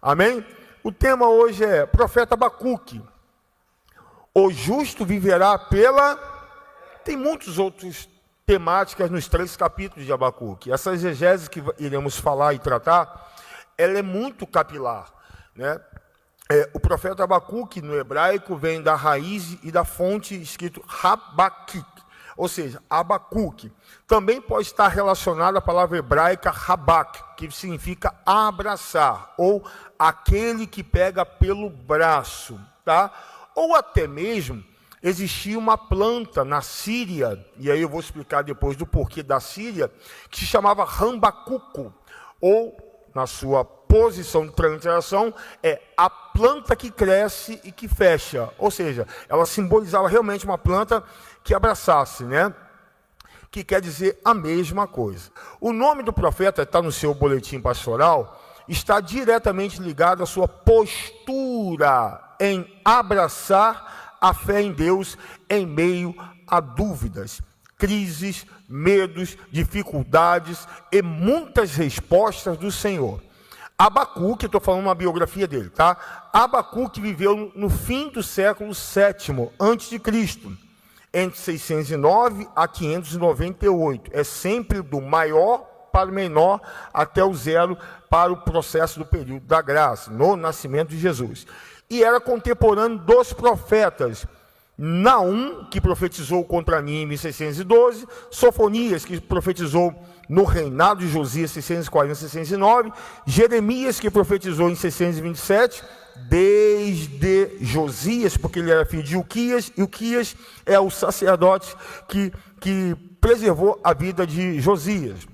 Amém? O tema hoje é profeta Abacuque. O justo viverá pela... Tem muitos outros temáticas nos 3 capítulos de Abacuque. Essa exegese que iremos falar e tratar, ela é muito capilar, né? O profeta Abacuque, no hebraico, vem da raiz e da fonte escrito Habakkuk, ou seja, Abacuque. Também pode estar relacionada à palavra hebraica Habak, que significa abraçar, ou aquele que pega pelo braço, tá? Ou até mesmo, existia uma planta na Síria, e aí eu vou explicar depois do porquê da Síria, que se chamava rambacuco, ou, na sua posição de transliteração, é a planta que cresce e que fecha. Ou seja, ela simbolizava realmente uma planta que abraçasse, né? Que quer dizer a mesma coisa. O nome do profeta, está no seu boletim pastoral, está diretamente ligado à sua postura em abraçar a fé em Deus em meio a dúvidas, crises, medos, dificuldades e muitas respostas do Senhor. Abacuque, estou falando uma biografia dele, tá? Abacuque viveu no fim do século VII a.C., entre 609 a 598. É sempre do maior para o menor até o 0 para o processo do período da graça, no nascimento de Jesus. E era contemporâneo dos profetas Naum, que profetizou contra Nínive em 612, Sofonias, que profetizou no reinado de Josias, 640 a 609, Jeremias, que profetizou em 627, desde Josias, porque ele era filho de Uquias, e Uquias é o sacerdote que preservou a vida de Josias.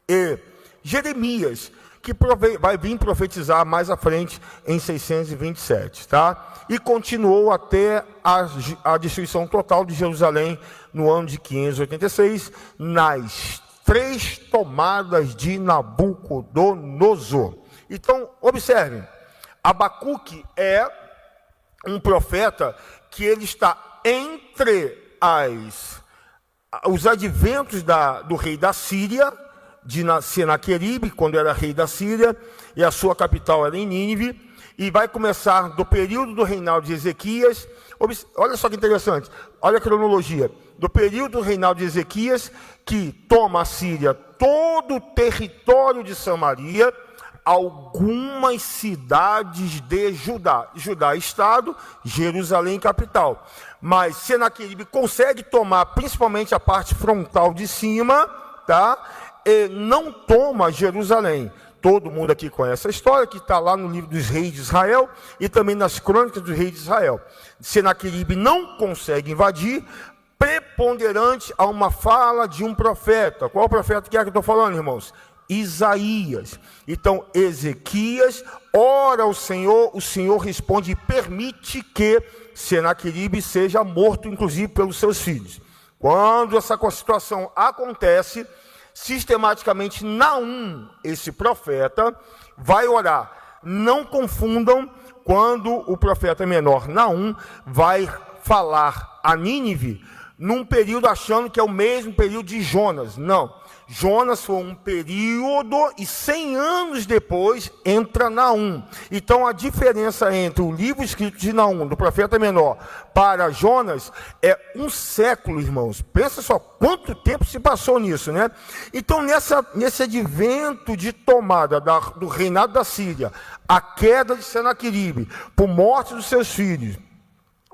E Jeremias, que vai vir profetizar mais à frente em 627, tá? E continuou até a destruição total de Jerusalém no ano de 586, nas 3 tomadas de Nabucodonosor. Então, observem, Abacuque é um profeta que ele está entre os adventos do rei da Síria, de Senaqueribe, quando era rei da Síria, e a sua capital era em Nínive, e vai começar do período do reinado de Ezequias. Olha só que interessante, olha a cronologia, do período do reinado de Ezequias, que toma a Síria todo o território de Samaria, algumas cidades de Judá, Judá estado, Jerusalém capital, mas Senaqueribe consegue tomar principalmente a parte frontal de cima, tá? E não toma Jerusalém. Todo mundo aqui conhece a história, que está lá no livro dos reis de Israel e também nas crônicas dos reis de Israel. Senaqueribe não consegue invadir, preponderante a uma fala de um profeta. Qual profeta que é que eu estou falando, irmãos? Isaías. Então, Ezequias ora ao Senhor, o Senhor responde e permite que Senaqueribe seja morto, inclusive pelos seus filhos. Quando essa situação acontece, sistematicamente Naum, esse profeta, vai orar. Não confundam quando o profeta menor Naum vai falar a Nínive num período achando que é o mesmo período de Jonas. Não. Jonas foi um período e 100 anos depois entra Naum. Então a diferença entre o livro escrito de Naum, do profeta menor, para Jonas é 1 século, irmãos. Pensa só quanto tempo se passou nisso, né? Então nesse advento de tomada do reinado da Síria, a queda de Senaqueribe, por morte dos seus filhos,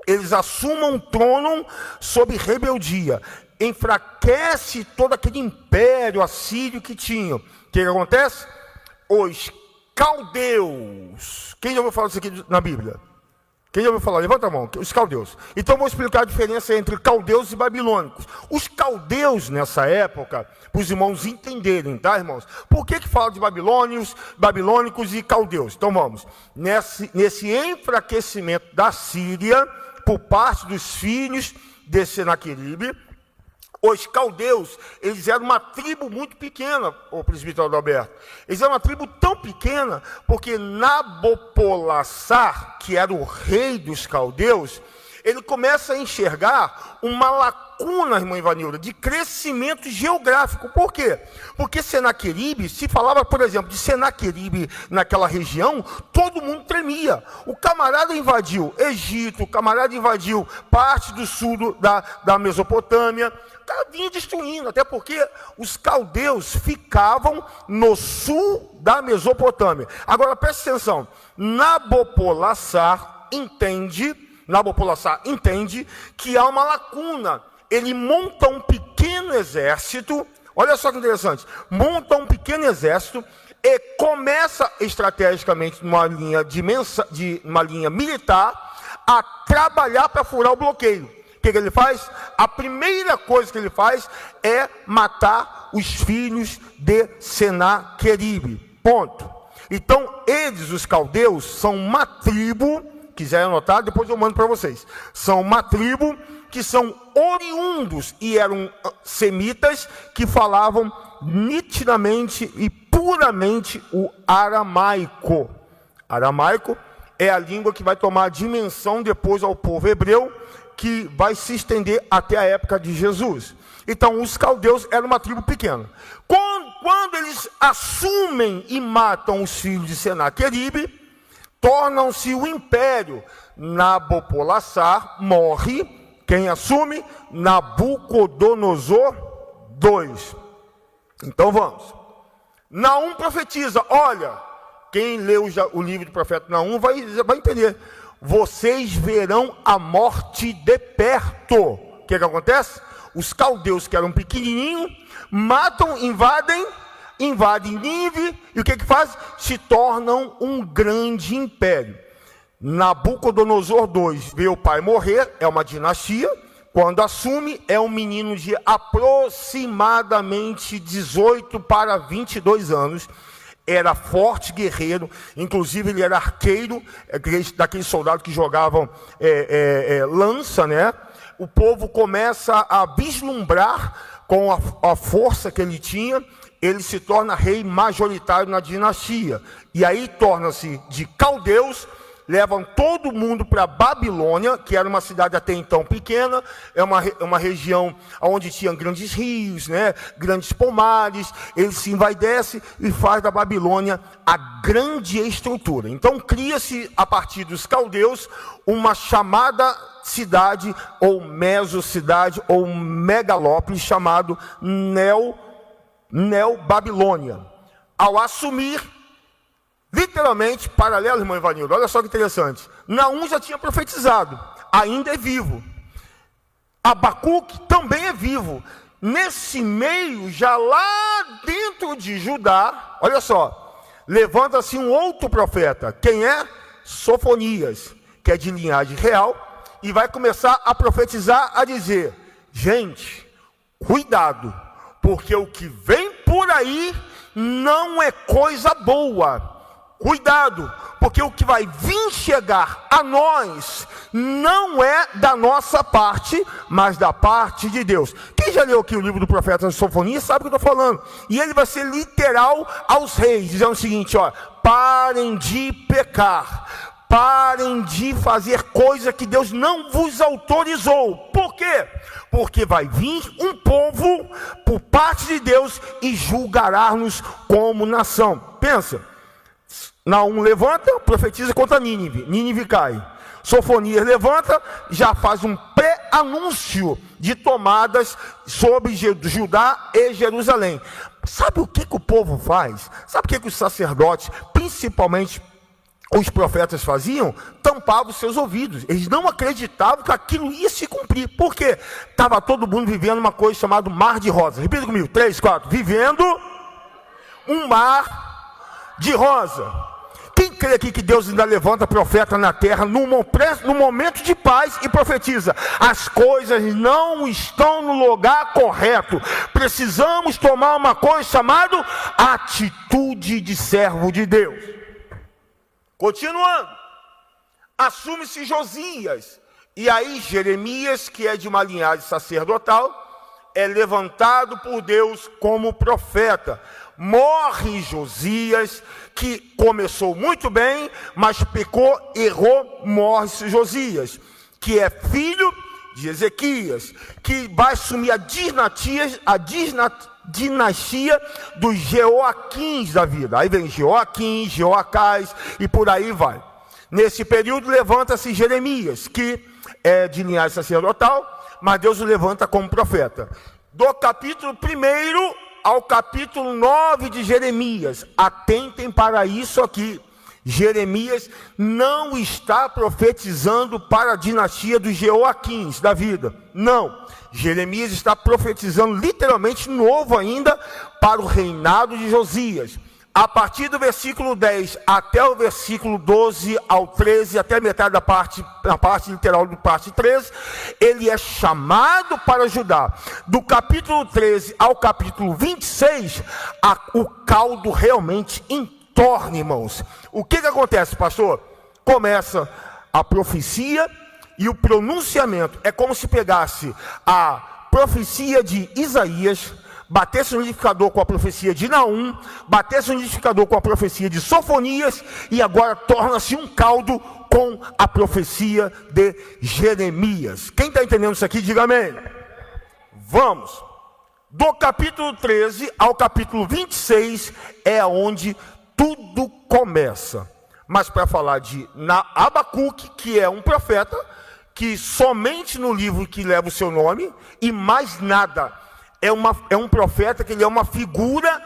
eles assumam o trono sob rebeldia, enfraquece todo aquele império assírio que tinham. O que acontece? Os caldeus. Quem já ouviu falar disso aqui na Bíblia? Quem já ouviu falar? Levanta a mão. Os caldeus. Então, vou explicar a diferença entre caldeus e babilônicos. Os caldeus, nessa época, para os irmãos entenderem, tá, irmãos? Por que fala de babilônicos e caldeus? Então, vamos. Nesse enfraquecimento da Síria, por parte dos filhos de Senaqueribe, os caldeus, eles eram uma tribo muito pequena, o presbítero Adalberto. Eles eram uma tribo tão pequena, porque Nabopolassar, que era o rei dos caldeus, ele começa a enxergar uma lacuna lacuna, irmã Ivanilda, de crescimento geográfico. Por quê? Porque Senaqueribe, se falava, por exemplo, de Senaqueribe naquela região, todo mundo tremia. O camarada invadiu Egito, o camarada invadiu parte do sul da Mesopotâmia, o cara vinha destruindo, até porque os caldeus ficavam no sul da Mesopotâmia. Agora, preste atenção, Nabopolassar entende que há uma lacuna. Ele monta um pequeno exército, olha só que interessante, monta um pequeno exército e começa estrategicamente numa linha militar a trabalhar para furar o bloqueio. O que ele faz? A primeira coisa que ele faz é matar os filhos de Senaqueribe. Ponto. Então, eles, os caldeus, são uma tribo, quiser anotar, depois eu mando para vocês. São uma tribo que são oriundos e eram semitas que falavam nitidamente e puramente o aramaico. Aramaico é a língua que vai tomar dimensão depois ao povo hebreu, que vai se estender até a época de Jesus. Então, os caldeus eram uma tribo pequena. Quando eles assumem e matam os filhos de Senaqueribe, tornam-se o império. Nabopolassar morre. Quem assume? Nabucodonosor II. Então vamos. Naum profetiza. Olha, quem leu o livro do profeta Naum vai entender. Vocês verão a morte de perto. O que acontece? Os caldeus, que eram pequenininhos, matam, invadem Nínive, e o que faz? Se tornam um grande império. Nabucodonosor II vê o pai morrer, é uma dinastia. Quando assume, é um menino de aproximadamente 18 para 22 anos. Era forte, guerreiro, inclusive ele era arqueiro, daqueles soldados que jogavam lança, né? O povo começa a vislumbrar com a força que ele tinha, ele se torna rei majoritário na dinastia. E aí torna-se de caldeus, levam todo mundo para Babilônia, que era uma cidade até então pequena, é uma região onde tinha grandes rios, né, grandes pomares. Ele se envaidece e faz da Babilônia a grande estrutura. Então cria-se, a partir dos caldeus, uma chamada cidade, ou mesocidade, ou megalópole, chamado Neo-Babilônia. Ao assumir, literalmente, paralelo, irmão Ivanildo, olha só que interessante. Naum já tinha profetizado, ainda é vivo. Abacuque também é vivo. Nesse meio, já lá dentro de Judá, olha só, levanta-se um outro profeta. Quem é? Sofonias, que é de linhagem real, e vai começar a profetizar, a dizer: gente, cuidado, porque o que vem por aí não é coisa boa. Cuidado, porque o que vai vir chegar a nós não é da nossa parte, mas da parte de Deus. Quem já leu aqui o livro do profeta Sofonias sabe o que eu estou falando. E ele vai ser literal aos reis, dizendo o seguinte: ó, parem de pecar, parem de fazer coisa que Deus não vos autorizou. Por quê? Porque vai vir um povo por parte de Deus e julgará-nos como nação. Pensa. Naum levanta, profetiza contra Nínive. Nínive cai. Sofonias levanta, já faz um pré-anúncio de tomadas sobre Judá e Jerusalém. Sabe o que o povo faz? Sabe o que os sacerdotes, principalmente os profetas, faziam? Tampavam os seus ouvidos. Eles não acreditavam que aquilo ia se cumprir. Por quê? Estava todo mundo vivendo uma coisa chamada mar de rosas. Repita comigo, 3, 4. Vivendo um mar de rosa. Quem crê aqui que Deus ainda levanta profeta na terra no momento de paz e profetiza: as coisas não estão no lugar correto, precisamos tomar uma coisa chamada atitude de servo de Deus. Continuando, assume-se Josias, e aí Jeremias, que é de uma linhagem sacerdotal, é levantado por Deus como profeta. Morre Josias, que começou muito bem, mas pecou, errou, morre Josias, que é filho de Ezequias, que vai assumir a dinastia dos Jeoaquins da vida. Aí vem Jeoaquim, Jeoacás e por aí vai. Nesse período levanta-se Jeremias, que é de linhagem sacerdotal, mas Deus o levanta como profeta. Do capítulo 1 ao capítulo 9 de Jeremias, atentem para isso aqui. Jeremias não está profetizando para a dinastia dos Jeoaquins da vida. Não. Jeremias está profetizando literalmente novo ainda para o reinado de Josias. A partir do versículo 10 até o versículo 12 ao 13, até a metade da parte literal do parte 13, ele é chamado para ajudar. Do capítulo 13 ao capítulo 26, o caldo realmente entorna, irmãos. O que acontece, pastor? Começa a profecia e o pronunciamento. É como se pegasse a profecia de Isaías, batesse no liquidificador com a profecia de Naum, batesse no liquidificador com a profecia de Sofonias, e agora torna-se um caldo com a profecia de Jeremias. Quem está entendendo isso aqui, diga amém. Vamos. Do capítulo 13 ao capítulo 26 é onde tudo começa. Mas para falar de Abacuque, que é um profeta, que somente no livro que leva o seu nome, e mais nada, é um profeta que ele é uma figura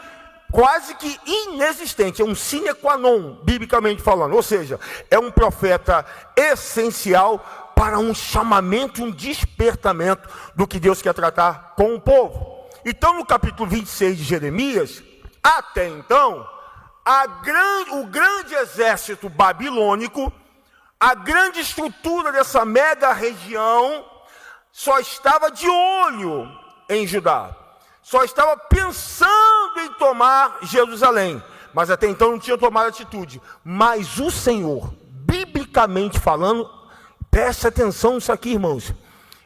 quase que inexistente, é um sine qua non, biblicamente falando, ou seja, é um profeta essencial para um chamamento, um despertamento do que Deus quer tratar com o povo. Então, no capítulo 26 de Jeremias, até então, o grande exército babilônico, a grande estrutura dessa mega região, só estava de olho em Judá, só estava pensando em tomar Jerusalém, mas até então não tinha tomado atitude. Mas o Senhor, biblicamente falando, preste atenção nisso aqui, irmãos,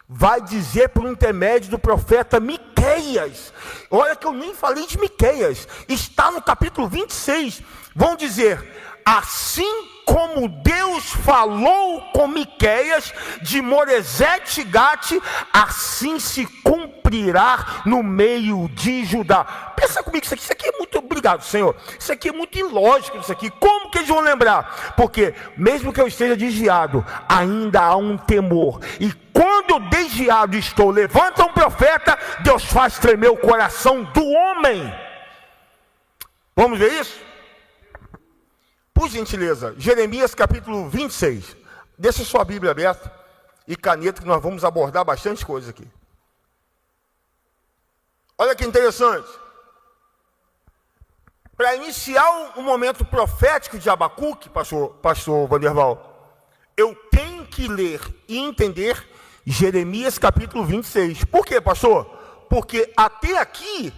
vai dizer por intermédio do profeta Miqueias. Olha que eu nem falei de Miqueias, está no capítulo 26, vão dizer: assim como Deus falou com Miqueias de Moresete Gate, assim se cumprirá no meio de Judá. Pensa comigo, isso aqui é muito, obrigado Senhor, isso aqui é muito ilógico, isso aqui, como que eles vão lembrar? Porque mesmo que eu esteja desviado, ainda há um temor, e quando eu desviado estou, levanta um profeta, Deus faz tremer o coração do homem. Vamos ver isso? Por gentileza, Jeremias capítulo 26. Deixa sua Bíblia aberta e caneta, que nós vamos abordar bastante coisa aqui. Olha que interessante. Para iniciar o momento profético de Abacuque, pastor Vanderval, eu tenho que ler e entender Jeremias capítulo 26. Por quê, pastor? Porque até aqui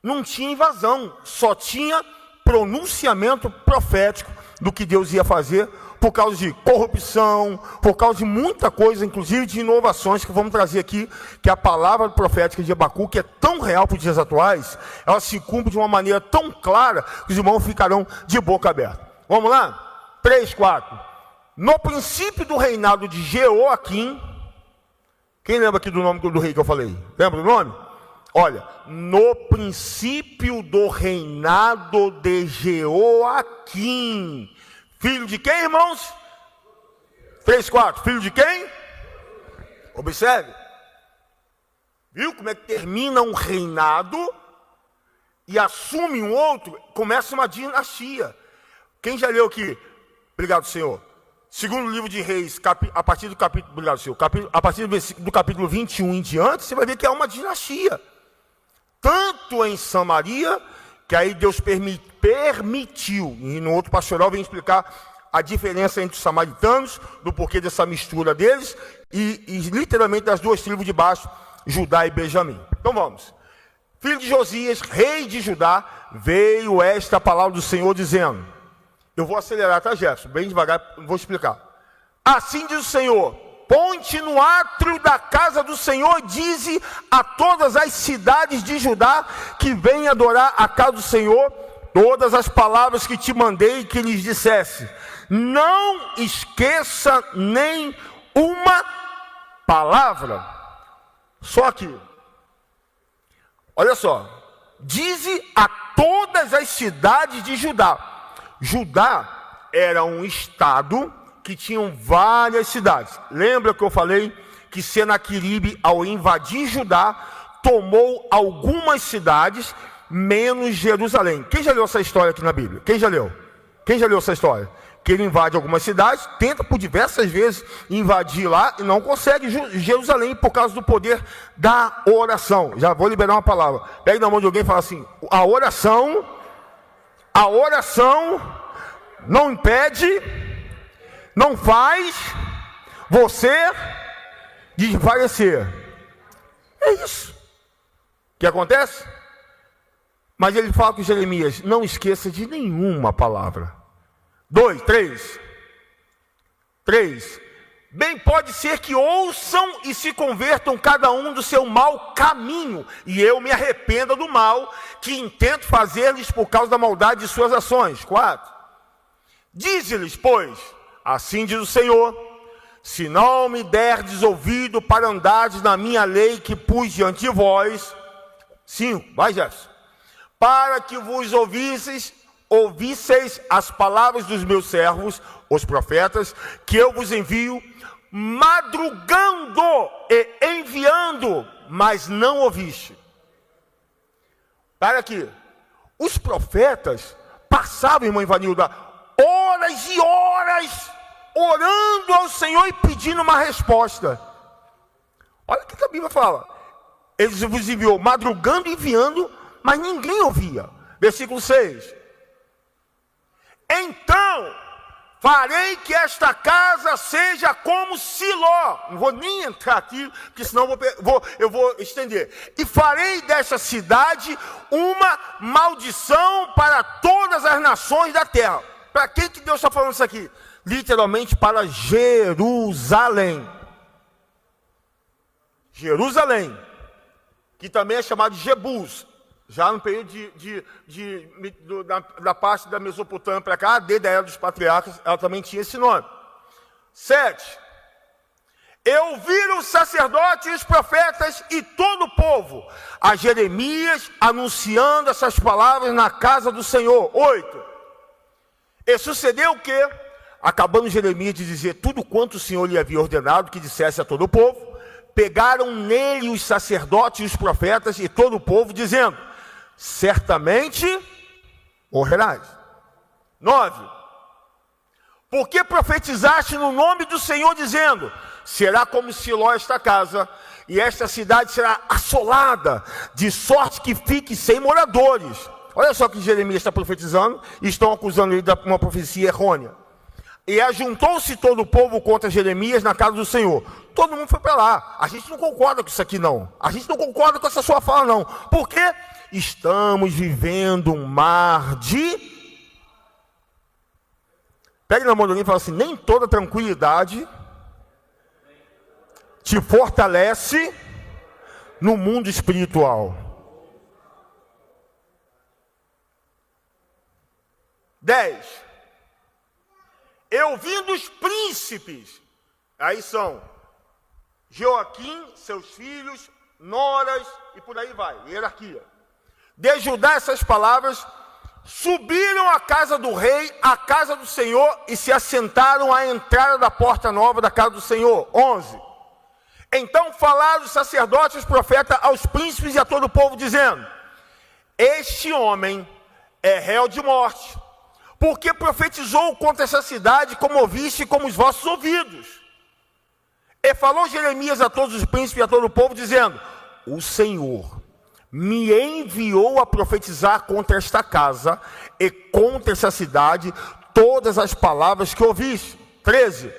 não tinha invasão, só tinha pronunciamento profético do que Deus ia fazer, por causa de corrupção, por causa de muita coisa, inclusive de inovações que vamos trazer aqui, que a palavra profética de Abacuque é tão real para os dias atuais, ela se cumpre de uma maneira tão clara, que os irmãos ficarão de boca aberta. Vamos lá? 3, 4. No princípio do reinado de Jeoaquim, quem lembra aqui do nome do rei que eu falei? Lembra do nome? Olha, no princípio do reinado de Jeoaquim, filho de quem, irmãos? 3, 4, filho de quem? Observe. Viu como é que termina um reinado e assume um outro? Começa uma dinastia. Quem já leu aqui? Obrigado, Senhor. Segundo livro de Reis, a partir do capítulo, obrigado, Senhor, a partir do capítulo 21 em diante, você vai ver que é uma dinastia. Tanto em Samaria, que aí Deus permitiu, e no outro pastoral vem explicar a diferença entre os samaritanos, do porquê dessa mistura deles, e literalmente das duas tribos de baixo, Judá e Benjamim. Então vamos. Filho de Josias, rei de Judá, veio esta palavra do Senhor dizendo, eu vou acelerar, tá, Jefferson? Bem devagar, vou explicar. Assim diz o Senhor, ponte no átrio da casa do Senhor, dize a todas as cidades de Judá que venham adorar a casa do Senhor, todas as palavras que te mandei que lhes dissesse. Não esqueça nem uma palavra. Só que, olha só, dize a todas as cidades de Judá. Judá era um estado que tinha várias cidades. Lembra que eu falei que Senaqueribe, ao invadir Judá, tomou algumas cidades, menos Jerusalém. Quem já leu essa história aqui na Bíblia? Quem já leu? Quem já leu essa história? Que ele invade algumas cidades, tenta por diversas vezes invadir lá e não consegue Jerusalém por causa do poder da oração. Já vou liberar uma palavra. Pega na mão de alguém e fala assim: a oração não impede, não faz você desfalecer. É isso que acontece. Mas ele fala com Jeremias: não esqueça de nenhuma palavra. 3. Bem pode ser que ouçam e se convertam cada um do seu mau caminho, e eu me arrependa do mal que intento fazer-lhes por causa da maldade de suas ações. 4. Dize-lhes, pois, assim diz o Senhor: se não me derdes ouvido para andardes na minha lei que pus diante de vós. 5. Vai, Jefferson. Para que vos ouvisseis as palavras dos meus servos, os profetas, que eu vos envio, madrugando e enviando, mas não ouviste. Para aqui. Os profetas passavam, irmã Ivanilda, horas e horas, orando ao Senhor e pedindo uma resposta. Olha o que a Bíblia fala. Eles vos enviou madrugando e enviando, mas ninguém ouvia. Versículo 6. Então farei que esta casa seja como Siló. Não vou nem entrar aqui, porque senão eu vou estender. E farei desta cidade uma maldição para todas as nações da terra. Para quem que Deus está falando isso aqui? Literalmente para Jerusalém. Jerusalém, que também é chamado de Jebus. Já no período da parte da Mesopotâmia para cá, desde a era dos patriarcas, ela também tinha esse nome. 7. E ouviram os sacerdotes e os profetas e todo o povo a Jeremias anunciando essas palavras na casa do Senhor. 8. E sucedeu que, acabando Jeremias de dizer tudo quanto o Senhor lhe havia ordenado que dissesse a todo o povo, pegaram nele os sacerdotes e os profetas e todo o povo, dizendo: certamente morrerás. 9. Porque profetizaste no nome do Senhor, dizendo: será como Siló esta casa, e esta cidade será assolada, de sorte que fique sem moradores. Olha só que Jeremias está profetizando, e estão acusando ele de uma profecia errônea. E ajuntou-se todo o povo contra Jeremias na casa do Senhor. Todo mundo foi para lá. A gente não concorda com isso aqui, não. A gente não concorda com essa sua fala, não. Por quê? Estamos vivendo um mar de... Pegue na mão de alguém e fala assim: nem toda tranquilidade te fortalece no mundo espiritual. 10. Eu vim dos príncipes, aí são Joaquim, seus filhos, noras e por aí vai, hierarquia. De Judá, essas palavras, subiram à casa do rei, à casa do Senhor, e se assentaram à entrada da porta nova da casa do Senhor. 11. Então falaram os sacerdotes e os profetas aos príncipes e a todo o povo, dizendo: este homem é réu de morte, porque profetizou contra essa cidade, como ouviste com os vossos ouvidos. E falou Jeremias a todos os príncipes e a todo o povo, dizendo: o Senhor me enviou a profetizar contra esta casa e contra essa cidade todas as palavras que ouviste. 13.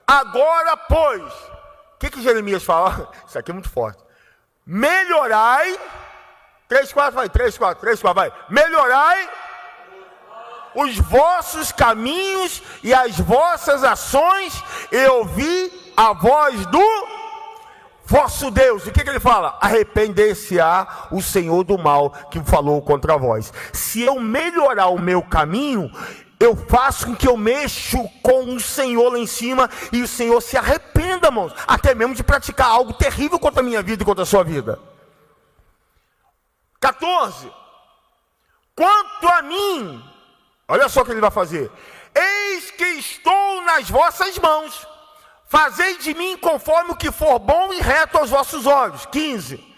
Agora, pois, o que Jeremias fala? Isso aqui é muito forte. Melhorai, 3, 4, vai, 3, 4, 3, 4, vai. Melhorai os vossos caminhos e as vossas ações, e ouvi a voz do vosso Deus. O que ele fala? Arrepender-se-á o Senhor do mal que falou contra vós. Se eu melhorar o meu caminho, eu faço com que eu mexo com o Senhor lá em cima, e o Senhor se arrependa vida, irmãos, até mesmo de praticar algo terrível contra a minha vida e contra a sua vida. 14. Quanto a mim, olha só o que ele vai fazer. Eis que estou nas vossas mãos. Fazei de mim conforme o que for bom e reto aos vossos olhos. 15.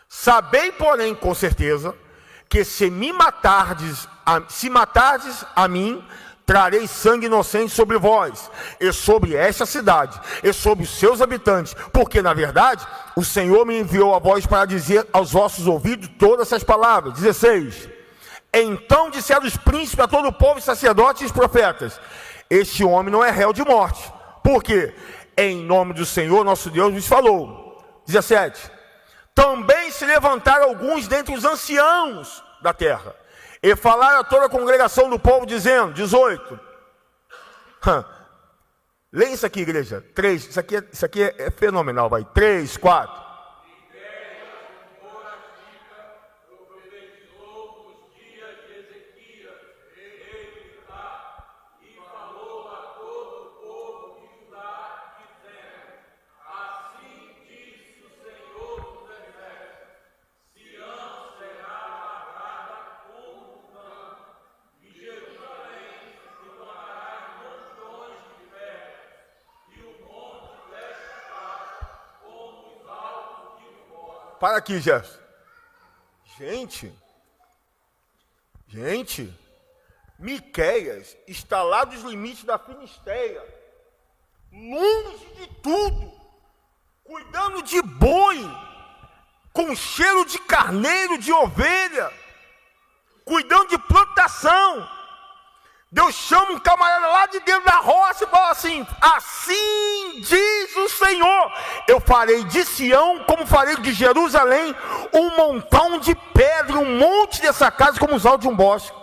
Sabei, porém, com certeza, que se matardes a mim, trarei sangue inocente sobre vós, e sobre esta cidade, e sobre os seus habitantes, porque, na verdade, o Senhor me enviou a vós para dizer aos vossos ouvidos todas essas palavras. 16. Então disseram os príncipes a todo o povo, os sacerdotes e os profetas: este homem não é réu de morte, porque em nome do Senhor nosso Deus nos falou. 17. Também se levantaram alguns dentre os anciãos da terra, e falaram a toda a congregação do povo, dizendo, 18. Leia isso aqui, igreja. 3, isso aqui é fenomenal, vai. 3, 4. Para aqui, Jefferson. Gente, Miqueias está lá dos limites da Finisteia, longe de tudo, cuidando de boi, com cheiro de carneiro, de ovelha, cuidando de plantação. Deus chama um camarada lá de dentro da roça e fala assim: assim diz o Senhor, eu farei de Sião, como farei de Jerusalém, um montão de pedra, um monte dessa casa como os altos de um bosque.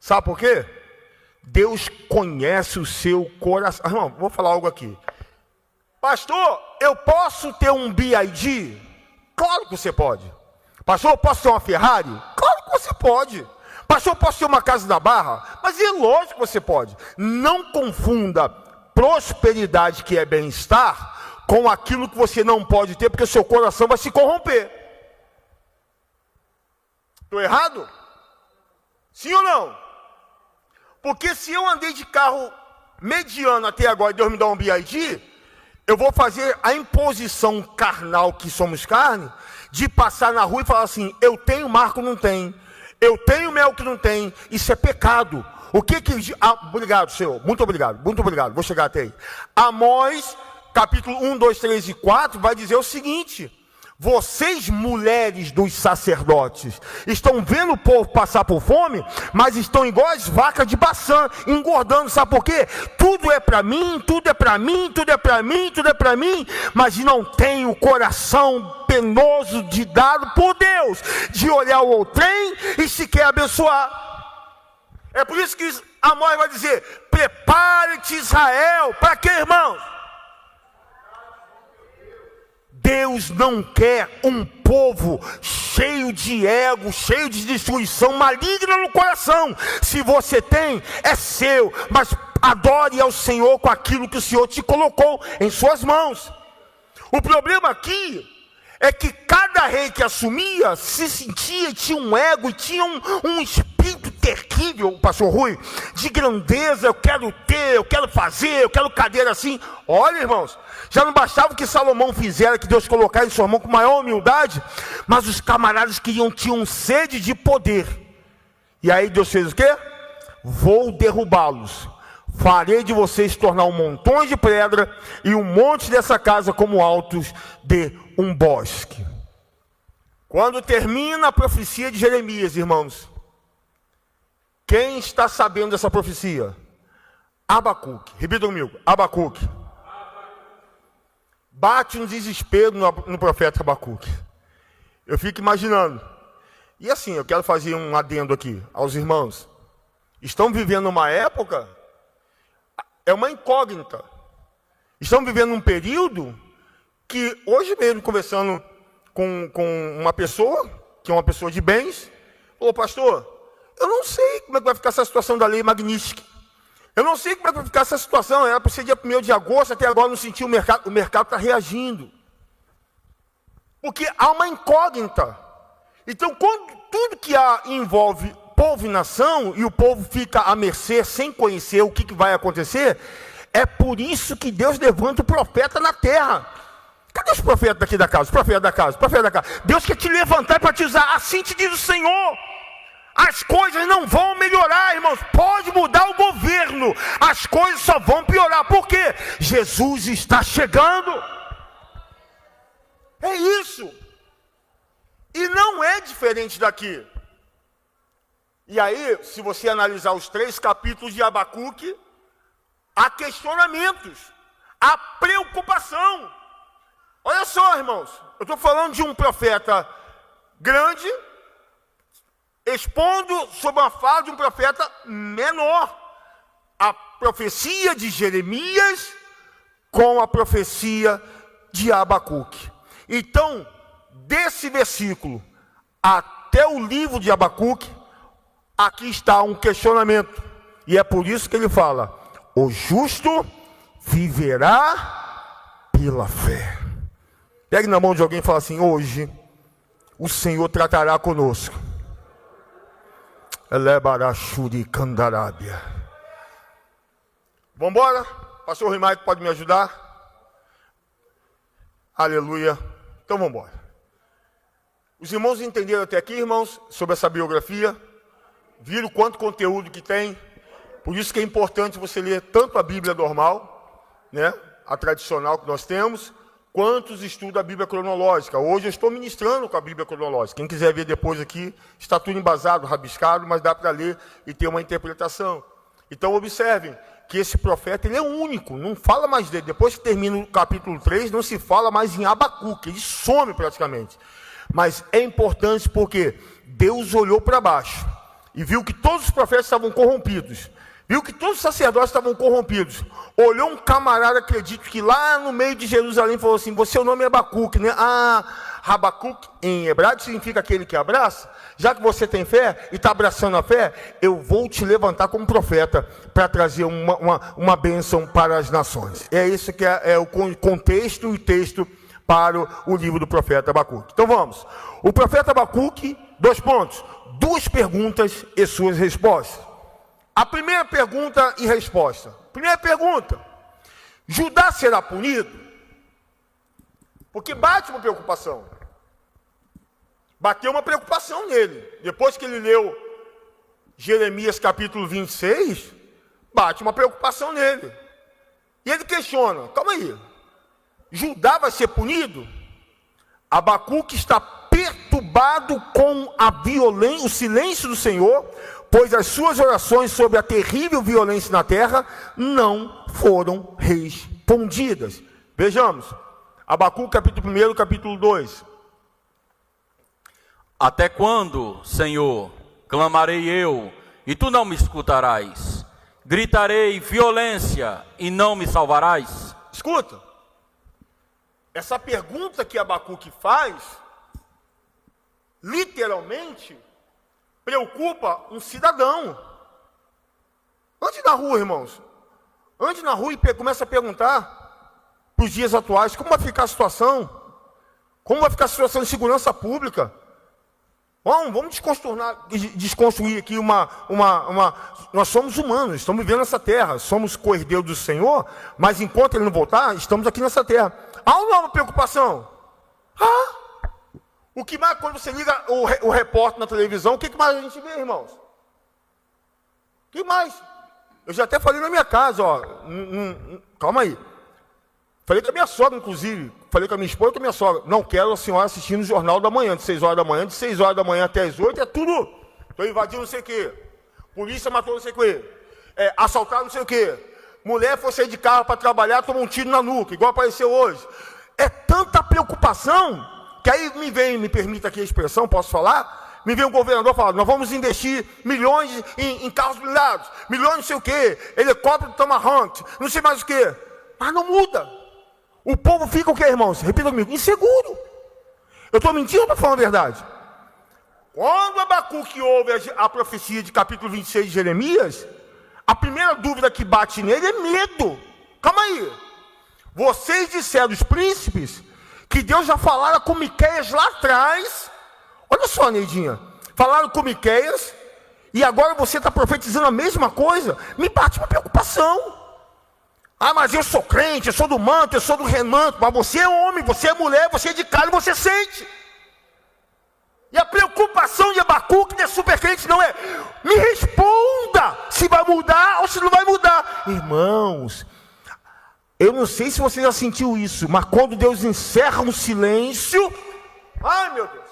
Sabe por quê? Deus conhece o seu coração. Irmão, vou falar algo aqui. Pastor, eu posso ter um BYD? Claro que você pode. Pastor, eu posso ter uma Ferrari? Claro que você pode. Pastor, eu posso ter uma casa da Barra? Mas é lógico que você pode. Não confunda prosperidade, que é bem-estar, com aquilo que você não pode ter, porque o seu coração vai se corromper. Estou errado? Sim ou não? Porque se eu andei de carro mediano até agora e Deus me dá um BYD, eu vou fazer a imposição carnal, que somos carne, de passar na rua e falar assim: eu tenho, Marco não tem. Eu tenho, mel que não tem. Isso é pecado. O que que... obrigado, Senhor. Muito obrigado. Vou chegar até aí. Amós, capítulo 1, 2, 3 e 4, vai dizer o seguinte: vocês, mulheres dos sacerdotes, estão vendo o povo passar por fome, mas estão igual as vacas de Baçã, engordando. Sabe por quê? Tudo é para mim, tudo é para mim, tudo é para mim, tudo é para mim, mas não tem o coração penoso de dado por Deus, de olhar o outrem e se quer abençoar. É por isso que Amós vai dizer: prepare-te, Israel. Para quê, irmãos? Deus não quer um povo cheio de ego, cheio de destruição maligna no coração. Se você tem, é seu, mas adore ao Senhor com aquilo que o Senhor te colocou em suas mãos. O problema aqui é que cada rei que assumia se sentia, tinha um ego e tinha um espírito terrível, pastor Rui, de grandeza. Eu quero ter, eu quero fazer, eu quero cadeira assim. Olha, irmãos, já não bastava o que Salomão fizera, que Deus colocar em sua mão com maior humildade, mas os camaradas tinham sede de poder. E aí Deus fez o quê? Vou derrubá-los. Farei de vocês tornar um montão de pedra e um monte dessa casa como altos de um bosque. Quando termina a profecia de Jeremias, irmãos, quem está sabendo dessa profecia? Abacuque. Repita comigo: Abacuque. Bate um desespero no profeta Abacuque. Eu fico imaginando. E assim, eu quero fazer um adendo aqui aos irmãos. Estão vivendo uma época, é uma incógnita. Estão vivendo um período que, hoje mesmo, conversando com uma pessoa, que é uma pessoa de bens, falou: pastor, eu não sei como é que vai ficar essa situação da lei Magnitsky. Eu não sei como é que vai ficar essa situação. Era para ser dia 1º de agosto, até agora não senti o mercado está reagindo. Porque há uma incógnita. Então, quando tudo que envolve povo e nação, e o povo fica à mercê, sem conhecer o que vai acontecer, é por isso que Deus levanta o profeta na terra. Cadê os profetas daqui da casa? Os profetas da casa, os profetas da casa. Deus quer te levantar para te usar. Assim te diz o Senhor. As coisas não vão melhorar, irmãos. Pode mudar o governo, as coisas só vão piorar. Por quê? Jesus está chegando. É isso. E não é diferente daqui. E aí, se você analisar os 3 capítulos de Abacuque, há questionamentos, há preocupação. Olha só, irmãos, eu estou falando de um profeta grande, expondo sobre uma fala de um profeta menor. A profecia de Jeremias com a profecia de Abacuque. Então, desse versículo até o livro de Abacuque, aqui está um questionamento. E é por isso que ele fala: o justo viverá pela fé. Pegue na mão de alguém e fala assim: hoje o Senhor tratará conosco. Elebarachuri candarábia. Vamos embora? Pastor Rimaico pode me ajudar? Aleluia. Então vamos embora. Os irmãos entenderam até aqui, irmãos, sobre essa biografia? Viram quanto conteúdo que tem? Por isso que é importante você ler tanto a Bíblia normal, né, a tradicional que nós temos, quanto os estudos da Bíblia cronológica. Hoje eu estou ministrando com a Bíblia cronológica. Quem quiser ver depois aqui, está tudo embasado, rabiscado, mas dá para ler e ter uma interpretação. Então observem que esse profeta, ele é único, não fala mais dele. Depois que termina o capítulo 3, não se fala mais em Abacuque, ele some praticamente. Mas é importante porque Deus olhou para baixo e viu que todos os profetas estavam corrompidos. Viu que todos os sacerdotes estavam corrompidos. Olhou um camarada, acredito que lá no meio de Jerusalém, falou assim: você, o nome é Abacuque, né? Habacuque em hebraico significa aquele que abraça. Já que você tem fé e está abraçando a fé, eu vou te levantar como profeta para trazer uma bênção para as nações. É isso que é o contexto e o texto para o livro do profeta Abacuque. Então vamos. O profeta Abacuque, 2 pontos, 2 perguntas e suas respostas. A primeira pergunta e resposta. Primeira pergunta: Judá será punido? Porque bate uma preocupação. Bateu uma preocupação nele. Depois que ele leu Jeremias capítulo 26, bate uma preocupação nele. E ele questiona: calma aí, Judá vai ser punido? Abacuque está perturbado com a violência, o silêncio do Senhor, pois as suas orações sobre a terrível violência na terra não foram respondidas. Vejamos, Abacuque capítulo 1, capítulo 2. Até quando, Senhor, clamarei eu, e tu não me escutarás? Gritarei violência, e não me salvarás? Escuta, essa pergunta que Abacuque faz, literalmente, preocupa um cidadão. Ande na rua, irmãos. Ande na rua e comece a perguntar para os dias atuais como vai ficar a situação. Como vai ficar a situação de segurança pública. Vamos desconstruir aqui nós somos humanos, estamos vivendo nessa terra, somos co-herdeiros do Senhor, mas enquanto Ele não voltar, estamos aqui nessa terra. Há uma nova preocupação. O que mais, quando você liga o repórter na televisão, o que mais a gente vê, irmãos? O que mais? Eu já até falei na minha casa, calma aí. Falei com a minha sogra, inclusive. Falei com a minha esposa e com a minha sogra. Não quero a senhora assistindo o Jornal da Manhã, de 6 horas da manhã, de 6 horas da manhã até as 8, é tudo. Estou invadindo não sei o quê. Polícia matou não sei o quê. Assaltaram não sei o quê. Mulher foi sair de carro para trabalhar, tomou um tiro na nuca, igual apareceu hoje. É tanta preocupação, que aí me permita aqui a expressão, posso falar? Me vem um governador falando: nós vamos investir milhões em carros blindados, milhões não sei o quê, helicóptero Tomahawk, não sei mais o quê. Mas não muda. O povo fica o quê, irmãos? Repita comigo: inseguro. Eu estou mentindo ou estou falando a verdade? Quando Abacuque ouve a profecia de capítulo 26 de Jeremias, A primeira dúvida que bate nele é medo. Calma aí. Vocês disseram, os príncipes, que Deus já falara com Miqueias lá atrás. Olha só, Neidinha. Falaram com Miqueias e agora você está profetizando a mesma coisa. Me bate uma preocupação. Ah, mas eu sou crente, eu sou do manto, eu sou do remanto. Mas você é homem, você é mulher, você é de carne, você sente. E a preocupação de Abacuque não é super crente, não é. Me responda se vai mudar ou se não vai mudar. Irmãos, eu não sei se você já sentiu isso, mas quando Deus encerra um silêncio, ai meu Deus,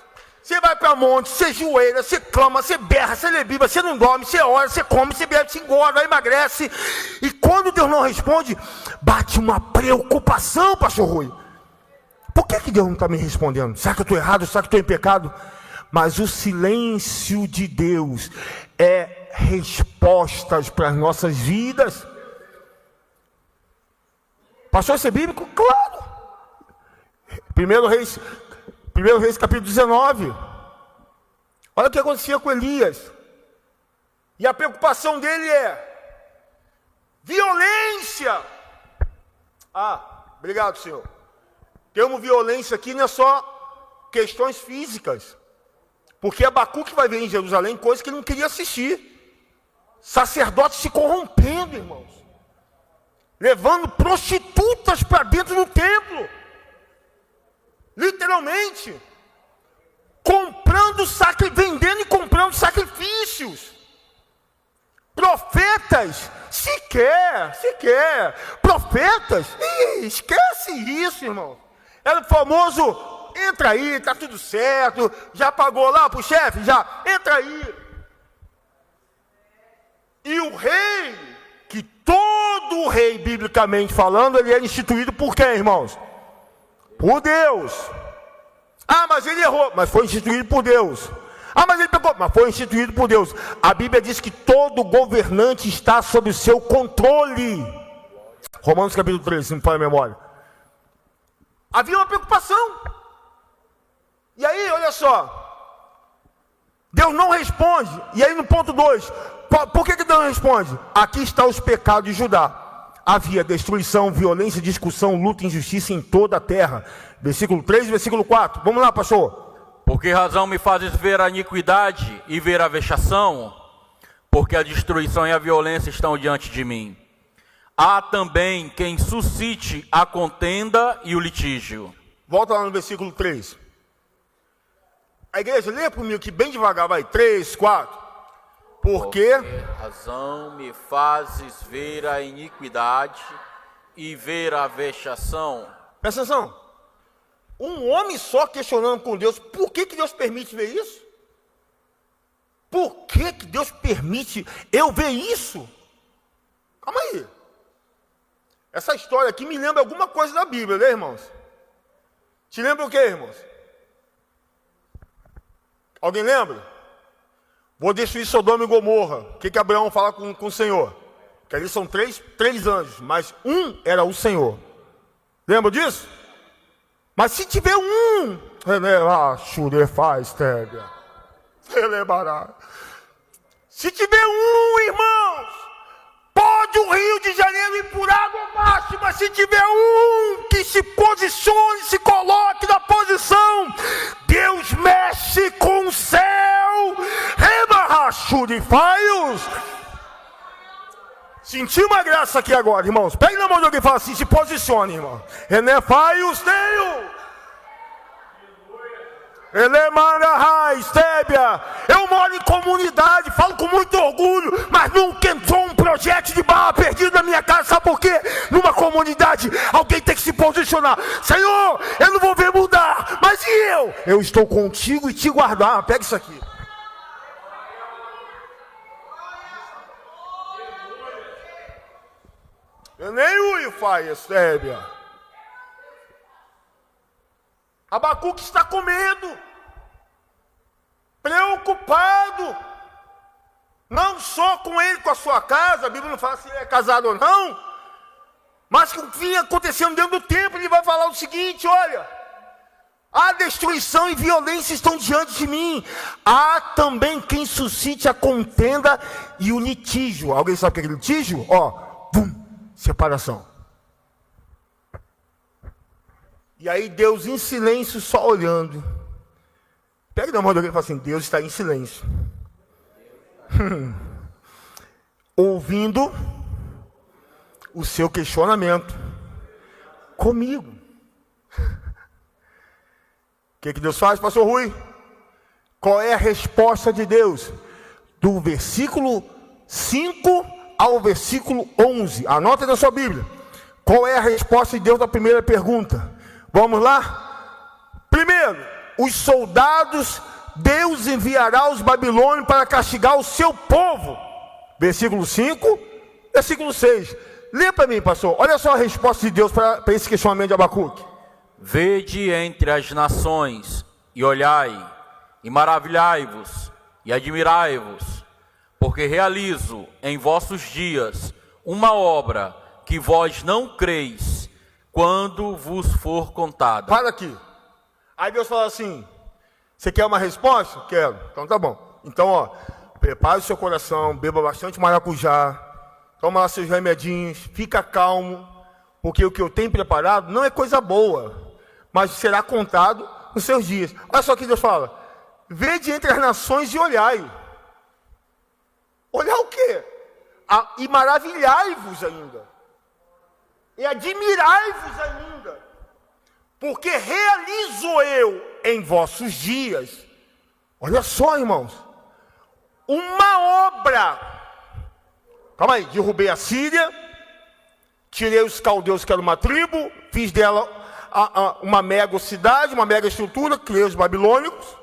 você vai para monte, você joelha, você clama, você berra, você lê Bíblia, você não dorme, você ora, você come, você bebe, você engorda, emagrece. E quando Deus não responde, bate uma preocupação, pastor Rui. Por que Deus não está me respondendo? Será que eu estou errado? Será que eu estou em pecado? Mas o silêncio de Deus é respostas para as nossas vidas. Pastor, isso é bíblico? Claro. 1 Reis capítulo 19. Olha o que acontecia com Elias. E a preocupação dele é violência. Obrigado, Senhor. Termo violência aqui não é só questões físicas. Porque Abacuque vai ver em Jerusalém coisas que ele não queria assistir. Sacerdotes se corrompendo, irmãos. Levando prostitutas para dentro do templo. Literalmente. Vendendo e comprando sacrifícios. Profetas, sequer. Profetas, esquece isso, irmão. Era o famoso... Entra aí, tá tudo certo. Já pagou lá pro chefe? Já. Entra aí. E o rei, que todo rei, biblicamente falando, ele era instituído por quem, irmãos? Por Deus. Mas ele errou. Mas foi instituído por Deus. Mas ele pegou. Mas foi instituído por Deus. A Bíblia diz que todo governante está sob o seu controle. Romanos capítulo 13, se não falha a memória. Havia uma preocupação. E aí, olha só, Deus não responde. E aí no ponto 2, por que Deus não responde? Aqui está os pecados de Judá. Havia destruição, violência, discussão, luta e injustiça em toda a terra. Versículo 3 e versículo 4. Vamos lá, pastor. Por que razão me fazes ver a iniquidade e ver a vexação? Porque a destruição e a violência estão diante de mim. Há também quem suscite a contenda e o litígio. Volta lá no versículo 3. A igreja, lê comigo que bem devagar, vai. 3, 4. Por que razão me fazes ver a iniquidade e ver a vexação? Presta atenção. Um homem só questionando com Deus, por que Deus permite ver isso? Por que Deus permite eu ver isso? Calma aí. Essa história aqui me lembra alguma coisa da Bíblia, né, irmãos? Te lembra o que, irmãos? Alguém lembra? Vou destruir Sodoma e Gomorra. O que Abraão fala com o Senhor? Que ali são três anjos, mas um era o Senhor. Lembra disso? Mas se tiver um, se tiver um, irmãos, pode o Rio de Janeiro ir por água abaixo, mas se tiver um que se posicione, se coloque na posição, Deus mexe com o céu. Senti uma graça aqui agora, irmãos. Pegue na mão de alguém e fala assim, se posicione, irmão. Renefaios tenho. Eu moro em comunidade, falo com muito orgulho, mas nunca entrou um projeto de barra perdida na minha casa. Sabe por quê? Numa comunidade, alguém tem que se posicionar. Senhor, eu não vou ver mudar, mas e eu? Eu estou contigo e te guardar. Pega isso aqui. Eu nem faz, Abacuque está com medo, preocupado, não só com ele, com a sua casa. A Bíblia não fala se ele é casado ou não, mas o que vinha acontecendo dentro do templo. Ele vai falar o seguinte: olha, A destruição e violência estão diante de mim. Há também quem suscite a contenda e o litígio. Alguém sabe o que é litígio? Separação. E aí Deus em silêncio, só olhando. Pega na mão de alguém e fala assim: Deus está em silêncio. Ouvindo o seu questionamento comigo. O que Deus faz, pastor Rui? Qual é a resposta de Deus? Do versículo 5 ao versículo 11. Anota na sua Bíblia. Qual é a resposta de Deus da primeira pergunta? Vamos lá? Primeiro, os soldados, Deus enviará os babilônios para castigar o seu povo. Versículo 5, versículo 6. Lê para mim, pastor. Olha só a resposta de Deus para esse questionamento de Abacuque. Vede entre as nações, e olhai, e maravilhai-vos, e admirai-vos, porque realizo em vossos dias uma obra que vós não creis, quando vos for contada. Para aqui. Aí Deus fala assim: você quer uma resposta? Quero. Então tá bom. Então, prepare o seu coração, beba bastante maracujá, toma lá seus remedinhos, fica calmo, porque o que eu tenho preparado não é coisa boa, mas será contado nos seus dias. Olha só o que Deus fala: vede entre as nações e olhai. Olhar o quê? E maravilhai-vos ainda. E admirai-vos ainda. Porque realizo eu em vossos dias. Olha só, irmãos. Uma obra. Calma aí. Derrubei a Síria. Tirei os caldeus, que era uma tribo. Fiz dela uma mega cidade, uma mega estrutura. Criei os babilônicos.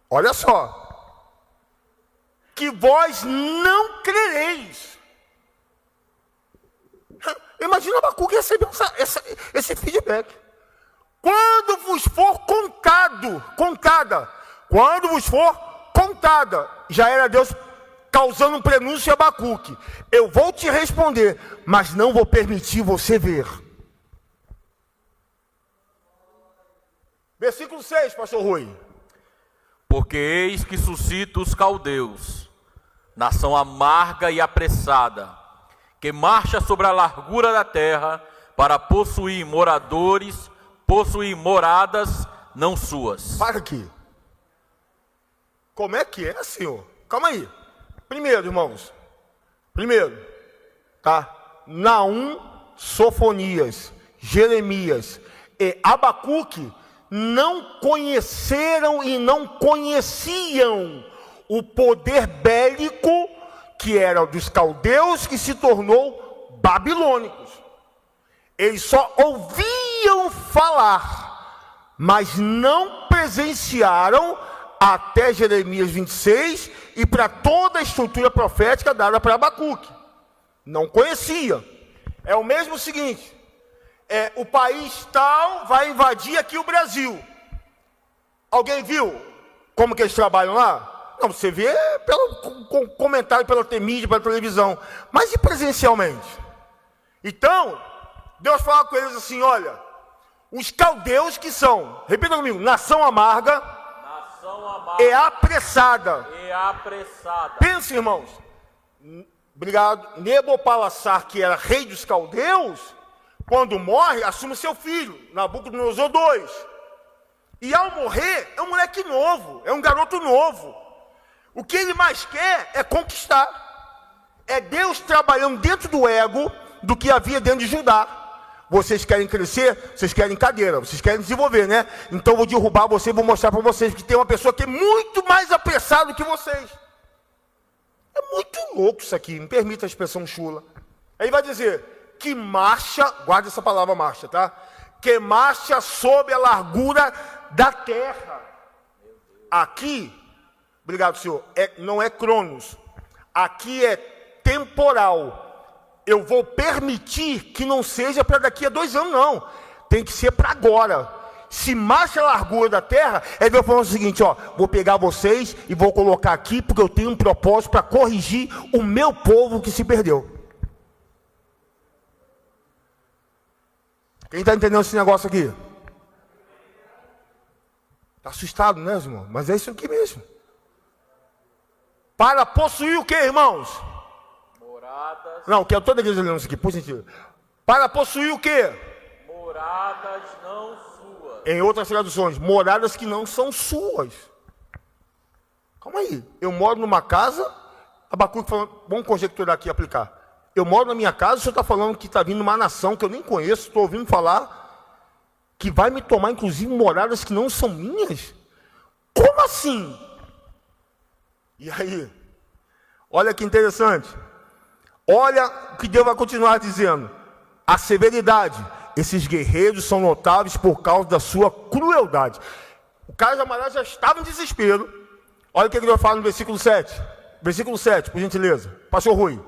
Olha só. Que vós não crereis. Imagina Abacuque receber esse feedback. Quando vos for quando vos for contada, já era Deus causando um prenúncio a Abacuque: eu vou te responder, mas não vou permitir você ver. Versículo 6, pastor Rui. Porque eis que suscito os caldeus, nação amarga e apressada, que marcha sobre a largura da terra, para possuir moradores, possuir moradas não suas. Para aqui. Como é que é, Senhor? Calma aí. Primeiro, irmãos. Tá? Naum, Sofonias, Jeremias e Abacuque não conheceram e não conheciam o poder bélico que era dos caldeus, que se tornou babilônicos. Eles só ouviam falar, mas não presenciaram até Jeremias 26 e para toda a estrutura profética dada para Abacuque. Não conhecia. É o mesmo seguinte: o país tal vai invadir aqui o Brasil. Alguém viu como que eles trabalham lá? Não, você vê pelo comentário, pela mídia, pela televisão. Mas e presencialmente? Então, Deus fala com eles assim: olha, os caldeus que são, repita comigo, nação amarga e apressada. Pensa, irmãos. Obrigado. Nebopalassar, que era rei dos caldeus, quando morre, assume seu filho, Nabucodonosor II. E ao morrer, é um moleque novo, é um garoto novo. O que ele mais quer é conquistar. É Deus trabalhando dentro do ego do que havia dentro de Judá. Vocês querem crescer, vocês querem cadeira, vocês querem desenvolver, né? Então eu vou derrubar vocês e vou mostrar para vocês que tem uma pessoa que é muito mais apressada do que vocês. É muito louco isso aqui, me permita a expressão chula. Aí vai dizer que marcha, guarda essa palavra marcha, tá? Que marcha sob a largura da terra. Aqui, obrigado, senhor, não é cronos. Aqui é temporal. Eu vou permitir que não seja para daqui a 2 anos, não. Tem que ser para agora. Se marcha a largura da terra, Deus falando o seguinte: vou pegar vocês e vou colocar aqui, porque eu tenho um propósito para corrigir o meu povo que se perdeu. Quem está entendendo esse negócio aqui? Está assustado, né, irmão? Mas é isso aqui mesmo. Para possuir o que, irmãos? Moradas. Não, quero toda a igreja lendo isso aqui, por sentido. Para possuir o que? Moradas não suas. Em outras traduções, moradas que não são suas. Calma aí, eu moro numa casa, Abacuque falando, vamos conjecturar aqui e aplicar. Eu moro na minha casa, o senhor está falando que está vindo uma nação que eu nem conheço, estou ouvindo falar, que vai me tomar, inclusive, moradas que não são minhas? Como assim? E aí? Olha que interessante. Olha o que Deus vai continuar dizendo. A severidade. Esses guerreiros são notáveis por causa da sua crueldade. O cara já estava em desespero. Olha o que Deus fala no versículo 7. Versículo 7, por gentileza. Pastor Rui.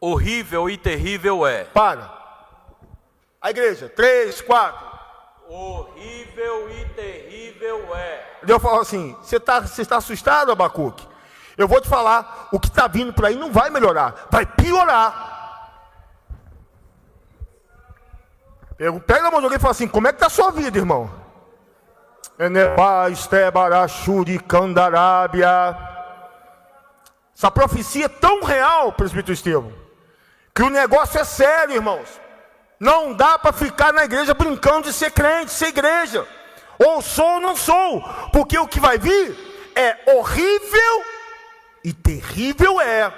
Horrível e terrível é. Para. A igreja. 3, 4. Horrível e terrível é. Deus fala assim, você está assustado, Abacuque? Eu vou te falar, o que está vindo por aí não vai melhorar, vai piorar. Pega na mão de alguém e fala assim, como é que está a sua vida, irmão? Essa profecia é tão real, presbítero Estevão, que o negócio é sério, irmãos. Não dá para ficar na igreja brincando de ser crente, ser igreja. Ou sou ou não sou. Porque o que vai vir é horrível e terrível é.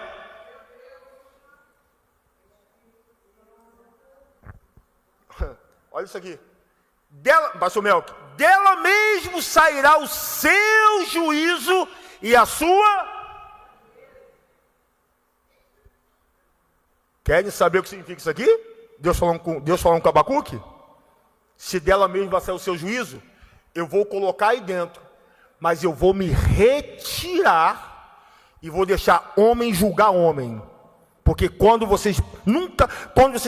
Olha isso aqui. Pastor Melk, dela mesmo sairá o seu juízo e a sua. Querem saber o que significa isso aqui? Deus falando com Abacuque? Se dela mesmo vai sair o seu juízo, eu vou colocar aí dentro, mas eu vou me retirar e vou deixar homem julgar homem. Porque quando vocês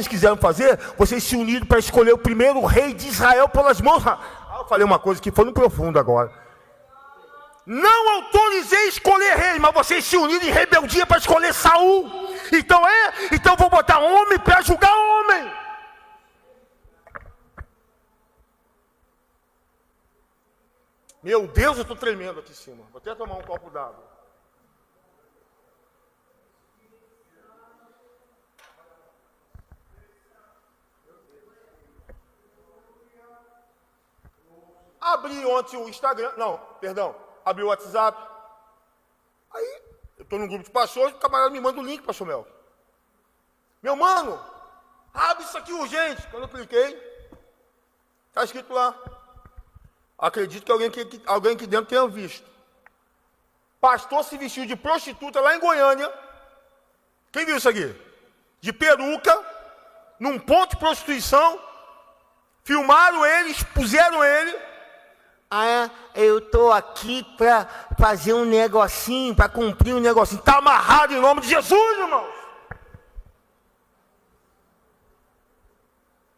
quiserem fazer, vocês se uniram para escolher o primeiro rei de Israel pelas mãos. Eu falei uma coisa que foi no profundo agora. Não autorizei escolher rei, mas vocês se uniram em rebeldia para escolher Saul. Então vou botar homem para julgar homem. Meu Deus, eu estou tremendo aqui em cima. Vou até tomar um copo d'água. Abri ontem o Instagram, abri o WhatsApp. Aí, eu estou num grupo de pastores, o camarada me manda o link, pastor Mel. Meu mano, abre isso aqui urgente. Quando eu cliquei, está escrito lá. Acredito que alguém aqui dentro tenha visto. Pastor se vestiu de prostituta lá em Goiânia. Quem viu isso aqui? De peruca, num ponto de prostituição. Filmaram ele, expuseram ele. Eu estou aqui para fazer um negocinho, para cumprir um negocinho. Está amarrado em nome de Jesus, irmãos.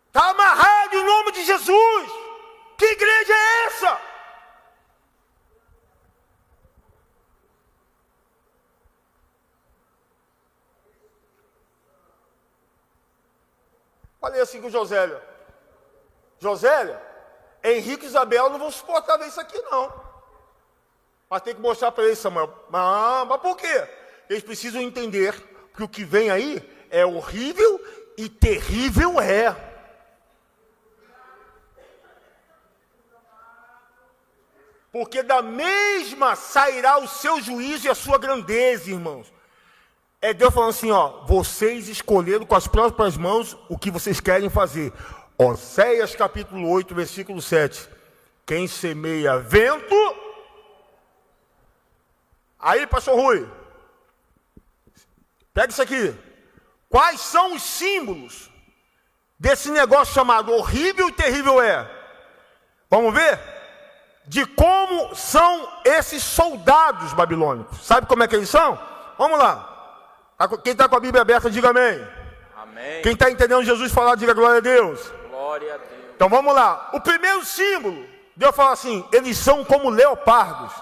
Está amarrado em nome de Jesus. Que igreja é essa? Falei assim com Josélia. Josélia, Henrique e Isabel não vão suportar ver isso aqui, não. Mas tem que mostrar para eles, Samuel. Mas por quê? Eles precisam entender que o que vem aí é horrível e terrível é. Porque da mesma sairá o seu juízo e a sua grandeza, irmãos. É Deus falando assim, vocês escolheram com as próprias mãos o que vocês querem fazer. Oséias capítulo 8, versículo 7. Quem semeia vento... Aí, pastor Rui, pega isso aqui. Quais são os símbolos desse negócio chamado horrível e terrível é? Vamos ver? De como são esses soldados babilônicos. Sabe como é que eles são? Vamos lá. Quem está com a Bíblia aberta, diga amém. Amém. Quem está entendendo Jesus falar, diga glória a Deus. Glória a Deus. Então vamos lá. O primeiro símbolo, Deus fala assim, eles são como leopardos.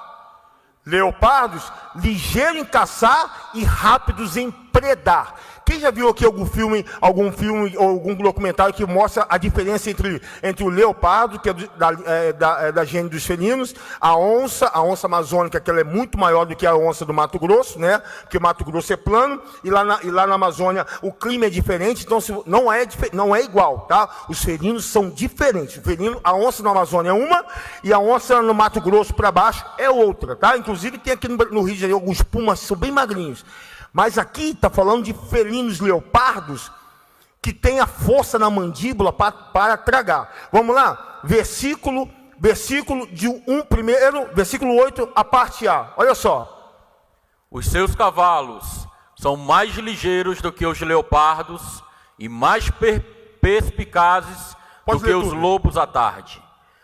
Leopardos, ligeiros em caçar e rápidos em predar. quem já viu aqui algum filme ou algum documentário que mostra a diferença entre o leopardo, que é da gênero dos felinos, a onça amazônica, que ela é muito maior do que a onça do Mato Grosso, né? Porque o Mato Grosso é plano, e lá na Amazônia o clima é diferente, então não é igual, tá? Os felinos são diferentes. A onça na Amazônia é uma, e a onça no Mato Grosso para baixo é outra, tá? Inclusive tem aqui no Rio de Janeiro alguns pumas que são bem magrinhos. Mas aqui está falando de felinos leopardos que têm a força na mandíbula para tragar. Vamos lá? Versículo de 8, a parte A. Olha só. Os seus cavalos são mais ligeiros do que os leopardos e mais perspicazes do que os lobos à tarde.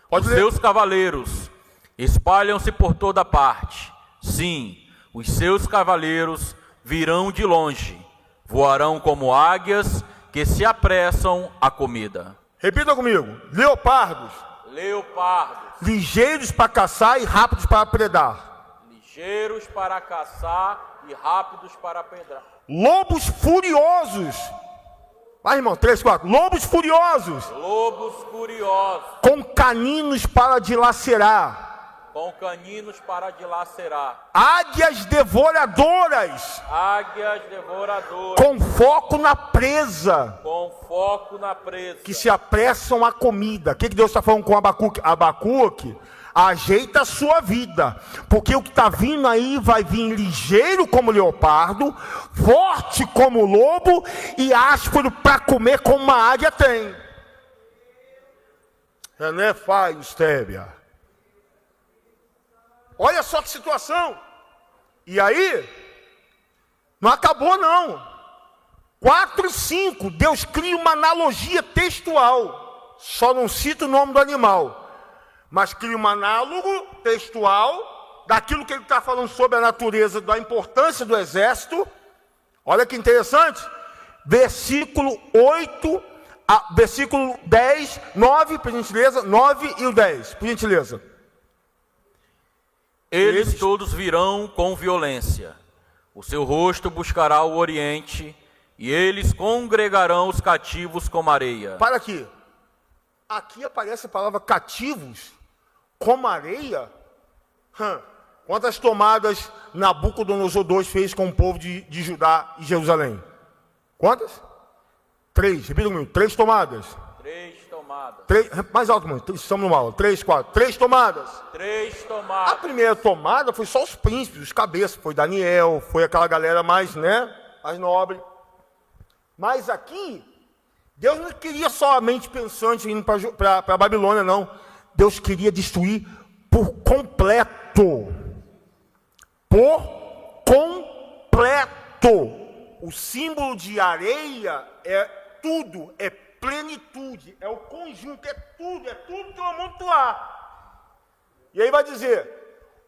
Os seus cavaleiros espalham-se por toda parte. Sim, os seus cavaleiros virão de longe, voarão como águias que se apressam à comida. Repita comigo. Leopardos. Ligeiros para caçar e rápidos para predar. Ligeiros para caçar e rápidos para predar. Lobos furiosos. Vai, irmão, 3, 4. Lobos furiosos. Com caninos para dilacerar. Águias devoradoras. Com foco na presa. Que se apressam à comida. O que Deus está falando com Abacuque? Abacuque, ajeita a sua vida, porque o que está vindo aí vai vir ligeiro como leopardo, forte como lobo e áspero para comer como uma águia tem. René faz, Stébia. Olha só que situação. E aí, não acabou não. 4 e 5, Deus cria uma analogia textual. Só não cita o nome do animal, mas cria um análogo textual daquilo que ele está falando sobre a natureza, da importância do exército. Olha que interessante. Versículo 10, 9, por gentileza, 9 e o 10, por gentileza. Eles todos virão com violência, o seu rosto buscará o oriente, e eles congregarão os cativos como areia. Para aqui. Aqui aparece a palavra cativos como areia. Quantas tomadas Nabucodonosor II fez com o povo de Judá e Jerusalém? Quantas? 3, repita comigo, 3 tomadas. 3, mais alto, mano. Estamos numa aula. 3, 4. 3 tomadas. A primeira tomada foi só os príncipes, os cabeças. Foi Daniel, foi aquela galera mais, mais nobre. Mas aqui, Deus não queria somente pensante indo para a Babilônia, não. Deus queria destruir por completo. Por completo. O símbolo de areia é tudo, é plenitude, é o conjunto, é tudo que eu amontoar. E aí vai dizer,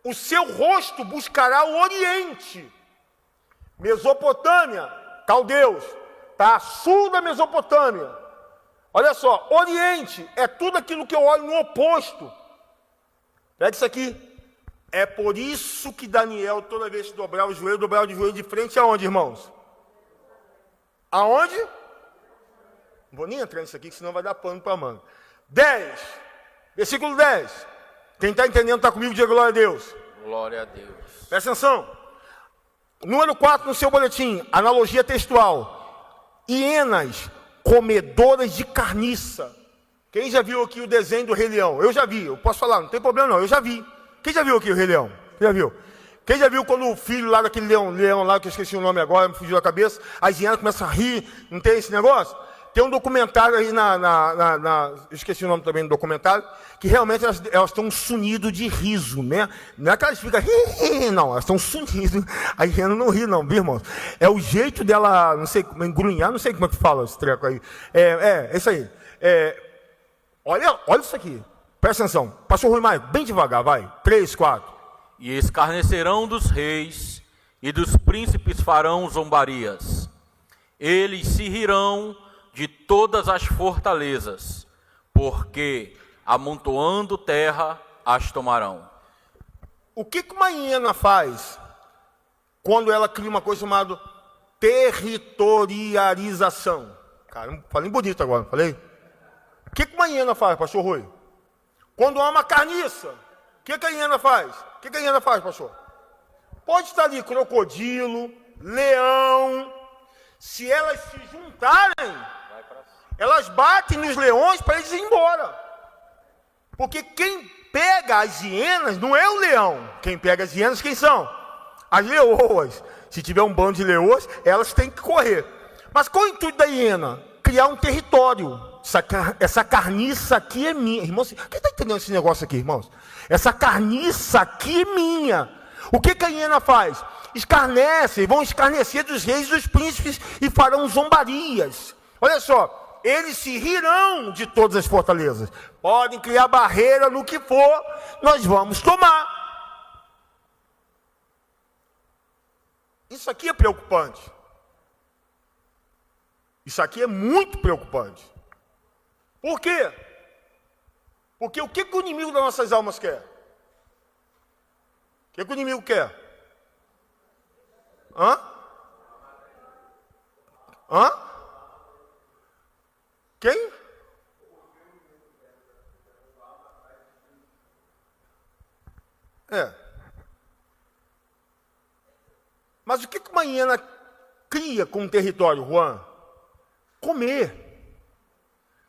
o seu rosto buscará o oriente. Mesopotâmia, caldeus, está a sul da Mesopotâmia. Olha só, oriente é tudo aquilo que eu olho no oposto. Pega isso aqui. É por isso que Daniel, toda vez que dobrava o joelho de frente aonde, irmãos? Aonde? Não vou nem entrar nisso aqui, senão vai dar pano para a manga. 10, versículo 10. Quem está entendendo está comigo, diga glória a Deus. Glória a Deus. Presta atenção. Número 4 no seu boletim, analogia textual. Hienas, comedoras de carniça. Quem já viu aqui o desenho do Rei Leão? Eu já vi, eu posso falar, não tem problema não, eu já vi. Quem já viu aqui o Rei Leão? Quem já viu? Quem já viu quando o filho lá daquele leão lá, que eu esqueci o nome agora, me fugiu da cabeça, as hienas começam a rir, não tem esse negócio? Tem um documentário aí eu esqueci o nome também do documentário, que realmente elas estão sunido de riso, né? Não é que elas ficam não, elas estão sunidas. A hiena não ri não, viu, irmãos? É o jeito dela, não sei, engrunhar, não sei como é que fala esse treco aí. É isso aí. Olha isso aqui, presta atenção. Pastor Rui Maio, bem devagar, vai. 3, 4. E escarnecerão dos reis, e dos príncipes farão zombarias. Eles se rirão de todas as fortalezas, porque amontoando terra as tomarão. O que uma hiena faz quando ela cria uma coisa chamada territorialização. Cara, falei bonito agora, não falei? O que uma hiena faz, pastor Rui? Quando há uma carniça, o que a hiena faz? O que a hiena faz, pastor? Pode estar ali crocodilo, leão. Se elas se juntarem, elas batem nos leões para eles irem embora. Porque quem pega as hienas não é o leão. Quem pega as hienas, quem são? As leoas. Se tiver um bando de leoas, elas têm que correr. Mas qual é o intuito da hiena? Criar um território. Essa carniça aqui é minha. Irmãos, quem está entendendo esse negócio aqui, irmãos? Essa carniça aqui é minha. O que a hiena faz? Escarnecem, vão escarnecer dos reis e dos príncipes e farão zombarias. Olha só, eles se rirão de todas as fortalezas. Podem criar barreira no que for, nós vamos tomar. Isso aqui é preocupante. Isso aqui é muito preocupante. Por quê? Porque o que o inimigo das nossas almas quer? O que o inimigo quer? Hã? Quem? Mas o que uma hiena cria com o território, Juan? Comer.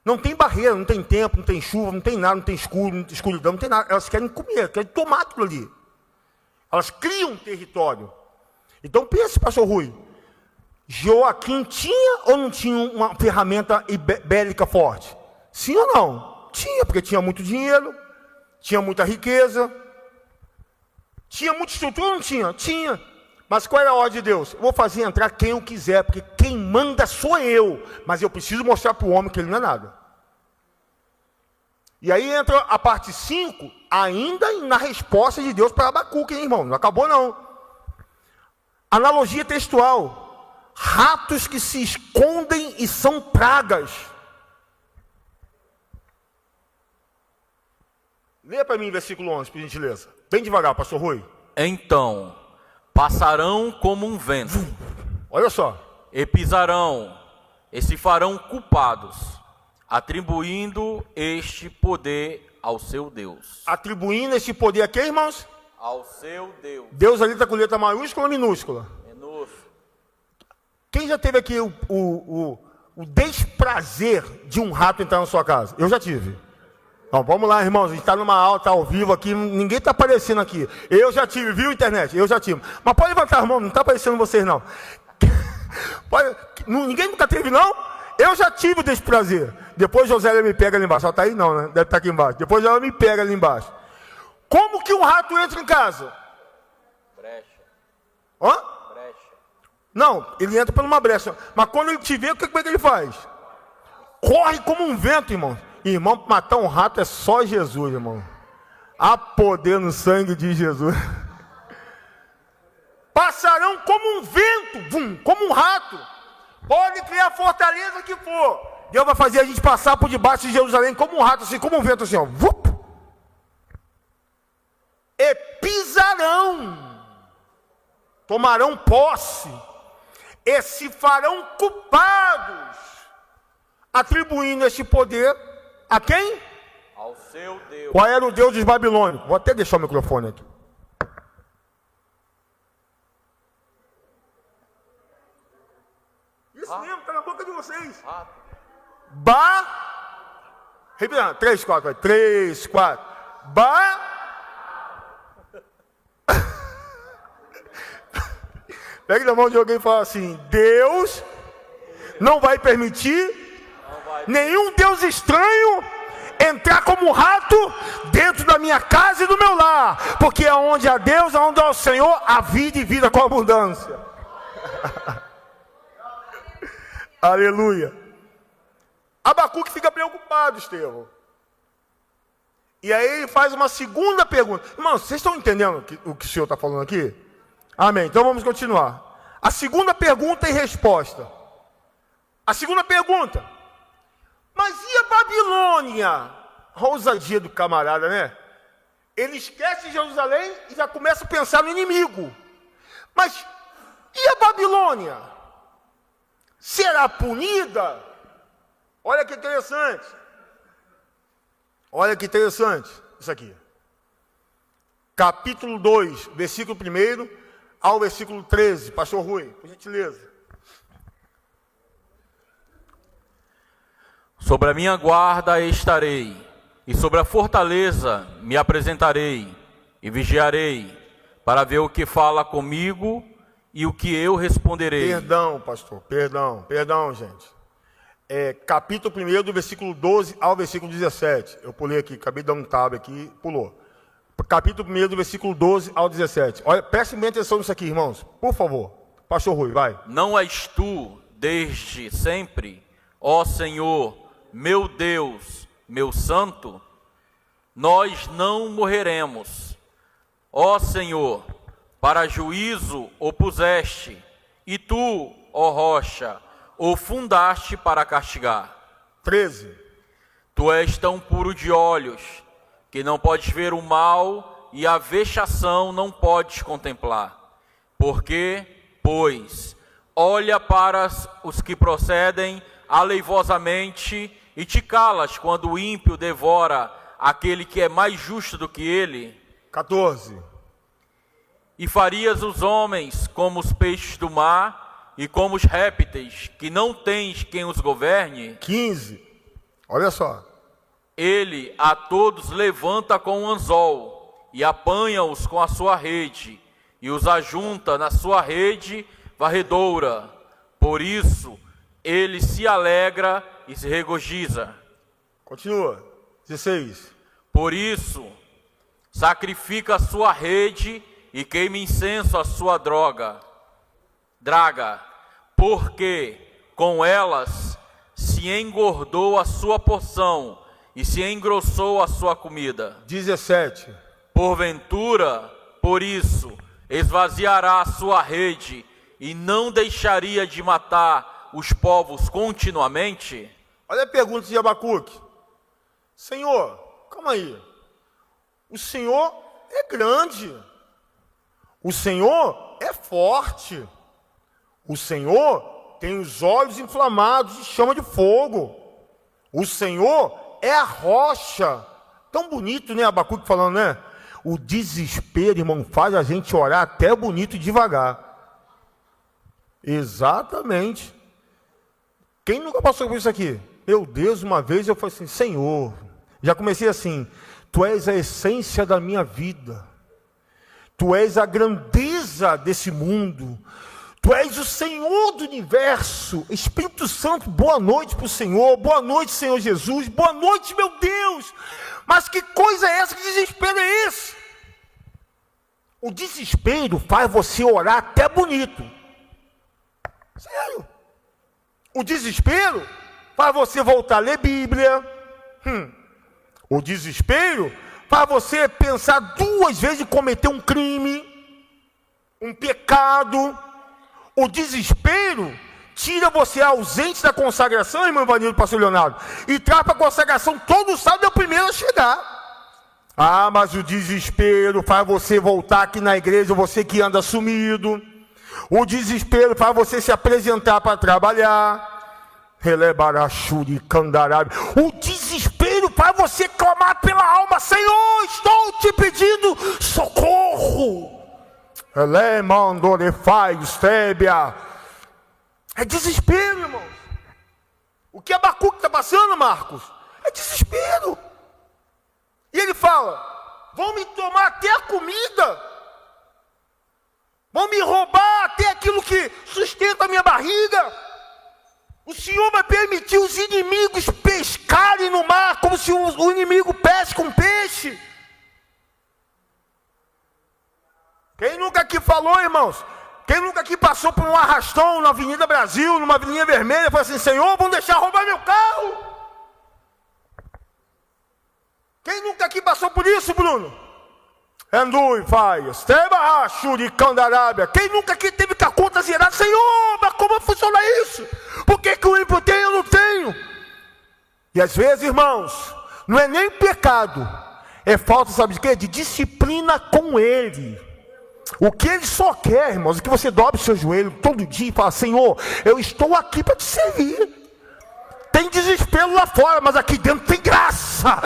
Não tem barreira, não tem tempo, não tem chuva, não tem nada, não tem escuridão, não tem nada. Elas querem comer, querem tomar aquilo ali. Elas criam um território. Então pense, pastor Rui, Joaquim tinha ou não tinha uma ferramenta bélica forte? Sim ou não? Tinha, porque tinha muito dinheiro, tinha muita riqueza, tinha muita estrutura ou não tinha? Tinha. Mas qual era a ordem de Deus? Eu vou fazer entrar quem eu quiser, porque quem manda sou eu, mas eu preciso mostrar para o homem que ele não é nada. E aí entra a parte 5, ainda na resposta de Deus para Abacuque, hein, irmão? Não acabou não. Analogia textual. Ratos que se escondem e são pragas. Leia para mim versículo 11, por gentileza. Bem devagar, pastor Rui. Então, passarão como um vento. Olha só. E pisarão, e se farão culpados, atribuindo este poder ao seu Deus. Atribuindo este poder a quem, irmãos? Ao seu Deus. Deus ali está com letra maiúscula ou minúscula? Minúscula. Quem já teve aqui o desprazer de um rato entrar na sua casa? Eu já tive. Então, vamos lá, irmãos, a gente está numa aula, está ao vivo aqui, ninguém está aparecendo aqui. Eu já tive, viu, internet? Eu já tive. Mas pode levantar a mão, não está aparecendo vocês, não. Ninguém nunca teve, não? Eu já tive o desprazer. Depois Josélia me pega ali embaixo. Ela está aí, não, né? Deve estar aqui embaixo. Depois ela me pega ali embaixo. Como que um rato entra em casa? Brecha. Hã? Brecha. Não, ele entra por uma brecha. Mas quando ele te vê, como é que ele faz? Corre como um vento, irmão. Irmão, para matar um rato é só Jesus, irmão. Há poder no sangue de Jesus. Passarão como um vento, como um rato. Pode criar a fortaleza que for. Deus vai fazer a gente passar por debaixo de Jerusalém como um rato, assim, como um vento, assim, ó. Vup. E pisarão. Tomarão posse. E se farão culpados. Atribuindo este poder a quem? Ao seu Deus. Qual era o Deus dos babilônicos? Vou até deixar o microfone aqui. Isso mesmo, está na boca de vocês. Repita, 3, 4, vai. 3, 4. Pegue na mão de alguém e fala assim: Deus não vai permitir nenhum Deus estranho entrar como um rato dentro da minha casa e do meu lar, porque aonde há Deus, aonde há o Senhor, há vida e vida com abundância. Aleluia. Abacuque fica preocupado, Estevão. E aí ele faz uma segunda pergunta. Irmãos, vocês estão entendendo o que o Senhor está falando aqui? Amém. Então vamos continuar. A segunda pergunta e resposta. A segunda pergunta: mas e a Babilônia? A ousadia do camarada, né? Ele esquece de Jerusalém e já começa a pensar no inimigo. Mas e a Babilônia? será punida. Olha que interessante. Olha que interessante isso aqui. Capítulo 2, versículo 1 ao versículo 13. Pastor Rui, por gentileza. Sobre a minha guarda estarei, e sobre a fortaleza me apresentarei, e vigiarei, para ver o que fala comigo e o que eu responderei. Perdão, pastor, perdão, gente. Capítulo 1, do versículo 12 ao versículo 17. Eu pulei aqui, acabei de dar um tab aqui, pulou. Capítulo 1, do versículo 12 ao 17. Olha, prestem bem atenção nisso aqui, irmãos. Por favor. Pastor Rui, vai. Não és tu, desde sempre, ó Senhor, meu Deus, meu Santo? Nós não morreremos. Ó Senhor, para juízo o puseste, e tu, ó rocha, o fundaste para castigar. 13. Tu és tão puro de olhos, que não podes ver o mal, e a vexação não podes contemplar. Porque, pois, olha para os que procedem aleivosamente, e te calas quando o ímpio devora aquele que é mais justo do que ele. 14. E farias os homens como os peixes do mar, e como os répteis, que não tens quem os governe. 15. Olha só. Ele a todos levanta com um anzol, e apanha-os com a sua rede, e os ajunta na sua rede varredoura. Por isso, ele se alegra e se regozija. Continua. 16. Por isso, sacrifica a sua rede e queima incenso a sua draga, porque com elas se engordou a sua porção e se engrossou a sua comida. 17. Porventura, por isso, esvaziará a sua rede e não deixaria de matar os povos continuamente? Olha a pergunta de Abacuque. Senhor, calma aí. O Senhor é grande. O Senhor é forte. O Senhor tem os olhos inflamados de chama de fogo. O Senhor é a rocha. Tão bonito, né, Abacuque falando, né? O desespero, irmão, faz a gente orar até bonito e devagar. Exatamente. Quem nunca passou por isso aqui? Meu Deus, uma vez eu falei assim, Senhor, já comecei assim, Tu és a essência da minha vida. Tu és a grandeza desse mundo. Tu és o Senhor do universo. Espírito Santo, boa noite para o Senhor. Boa noite, Senhor Jesus. Boa noite, meu Deus. Mas que coisa é essa? Que desespero é esse? O desespero faz você orar até bonito. Sério. O desespero faz você voltar a ler Bíblia. O desespero faz você pensar 2 vezes em cometer um crime, um pecado. O desespero tira você ausente da consagração, irmão Ivanildo, pastor Leonardo, e traz para a consagração todo sábado, é o primeiro a chegar. Ah, mas o desespero faz você voltar aqui na igreja, você que anda sumido. O desespero faz você se apresentar para trabalhar. O desespero faz você clamar pela alma: Senhor, estou te pedindo socorro. É desespero, irmãos. O que Abacuque está passando, Marcos? É desespero. E ele fala: vão me tomar até a comida, vão me roubar até aquilo que sustenta a minha barriga. O Senhor vai permitir os inimigos pescarem no mar, como se o inimigo pesca um peixe. Quem nunca aqui falou, irmãos? Quem nunca aqui passou por um arrastão na Avenida Brasil, numa Avenida Vermelha, e falou assim: Senhor, vão deixar roubar meu carro? Quem nunca aqui passou por isso, Bruno? Quem nunca aqui teve com a conta zerada? Senhor, mas como funciona isso? Por que o ímpio tem e eu não tenho? E às vezes, irmãos, não é nem pecado, é falta, sabe de quê? De disciplina com ele. O que Ele só quer, irmãos, é que você dobre o seu joelho todo dia e fale: Senhor, eu estou aqui para te servir. Tem desespero lá fora, mas aqui dentro tem graça.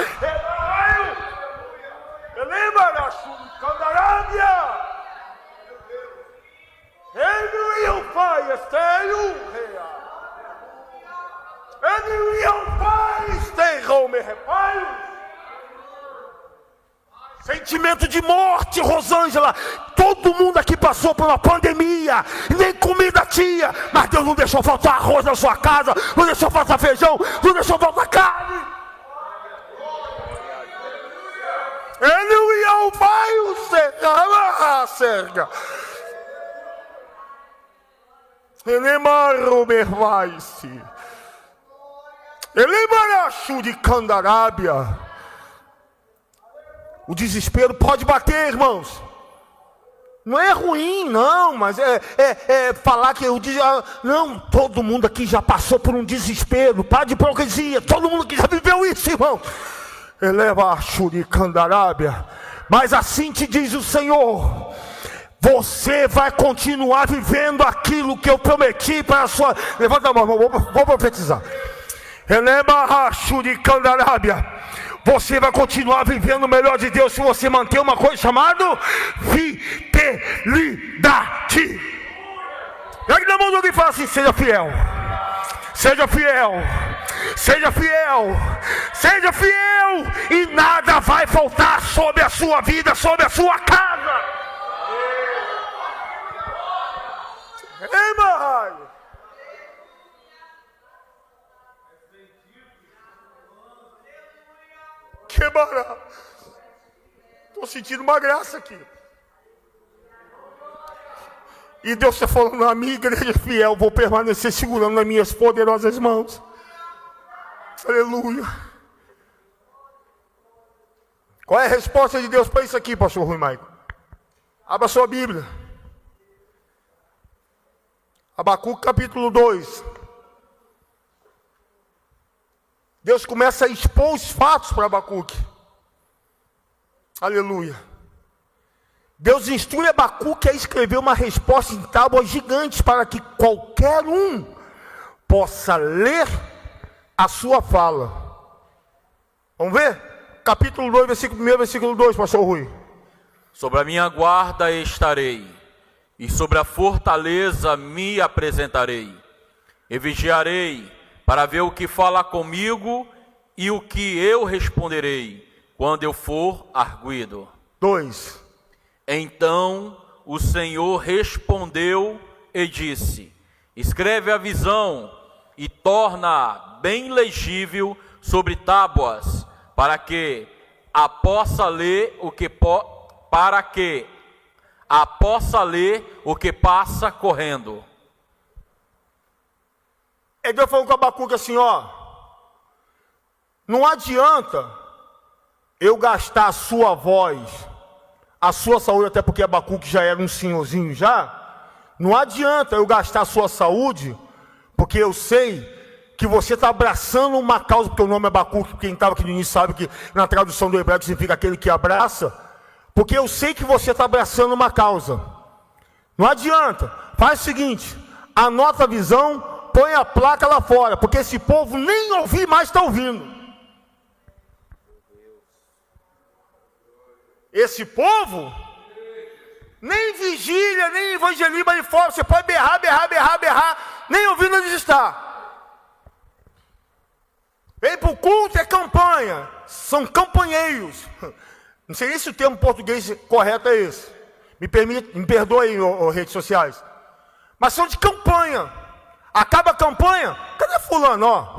Sentimento de morte, Rosângela. Todo mundo aqui passou por uma pandemia, nem comida tinha, mas Deus não deixou faltar arroz na sua casa, não deixou faltar feijão, não deixou faltar carne. Ele ia ao bairro, cerca. Ele marro mervai-se. Ele marachu de Candarábia. O desespero pode bater, irmãos. Não é ruim, não, mas é falar que eu digo, não, todo mundo aqui já passou por um desespero, para de hipocrisia, todo mundo aqui já viveu isso, irmão. Eleva a Shurikandarábia, mas assim te diz o Senhor: você vai continuar vivendo aquilo que eu prometi para a sua. Levanta a mão, vou profetizar. Eleva a Shurikandarábia. Você vai continuar vivendo o melhor de Deus se você manter uma coisa chamada fidelidade. Pega na mão do alguém e fala assim: seja fiel, seja fiel, seja fiel, seja fiel, e nada vai faltar sobre a sua vida, sobre a sua casa. Ei, Marai. Que barato. Estou sentindo uma graça aqui. E Deus está falando: na minha igreja fiel, vou permanecer segurando nas minhas poderosas mãos. Aleluia. Qual é a resposta de Deus para isso aqui, pastor Rui Maico? Abra sua Bíblia. Abacuque capítulo 2. Deus começa a expor os fatos para Abacuque. Aleluia. Deus instrui Abacuque a escrever uma resposta em tábuas gigantes para que qualquer um possa ler a sua fala. Vamos ver? Capítulo 2, versículo 1, versículo 2, pastor Rui. Sobre a minha guarda estarei, e sobre a fortaleza me apresentarei, e vigiarei para ver o que fala comigo e o que eu responderei quando eu for arguido. 2. Então o Senhor respondeu e disse: escreve a visão e torna bem legível sobre tábuas, para que a possa ler o que passa correndo. Deus falou com Abacuque assim: não adianta eu gastar a sua voz, a sua saúde, até porque Abacuque já era um senhorzinho já. Não adianta eu gastar a sua saúde, porque eu sei que você está abraçando uma causa, porque o nome é Abacuque, quem estava aqui no início sabe que na tradução do hebraico significa aquele que abraça, porque eu sei que você está abraçando uma causa. Não adianta, faz o seguinte, anota a visão, põe a placa lá fora, porque esse povo nem ouvir mais está ouvindo. Esse povo nem vigília, nem evangelismo ali fora. Você pode berrar, nem ouvindo onde está. Vem para o culto, é campanha. São campanheiros. Não sei nem se o termo português correto é esse. Me perdoe aí, redes sociais. Mas são de campanha. Acaba a campanha, cadê fulano?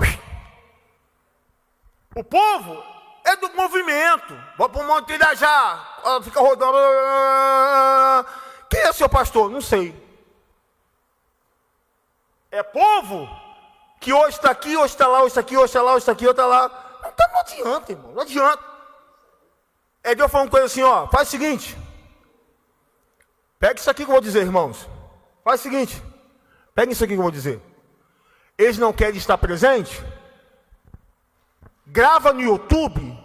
O povo é do movimento. Vai para o Monte Irajá, fica rodando. Quem é seu pastor? Não sei. É povo que hoje está aqui, hoje está lá, hoje está aqui, hoje está lá, hoje está aqui, hoje está lá. Então não adianta, irmão, não adianta. Deus falou uma coisa assim: faz o seguinte. Pega isso aqui que eu vou dizer, irmãos. Faz o seguinte. Pega isso aqui que eu vou dizer. Eles não querem estar presentes? Grava no YouTube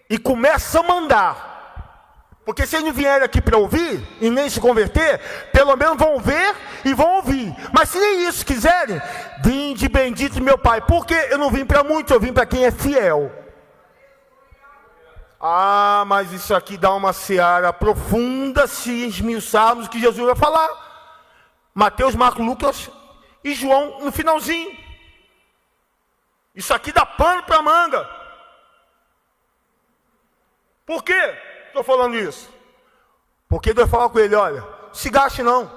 e começa a mandar. Porque se eles não vierem aqui para ouvir e nem se converter, pelo menos vão ver e vão ouvir. Mas se nem isso quiserem, vinde bendito meu Pai. Porque eu não vim para muitos, eu vim para quem é fiel. Ah, mas isso aqui dá uma seara profunda se esmiuçarmos o que Jesus vai falar. Mateus, Marcos, Lucas e João no finalzinho. Isso aqui dá pano para manga. Por quê? Estou falando isso? Porque Deus fala com ele, olha, se gaste não.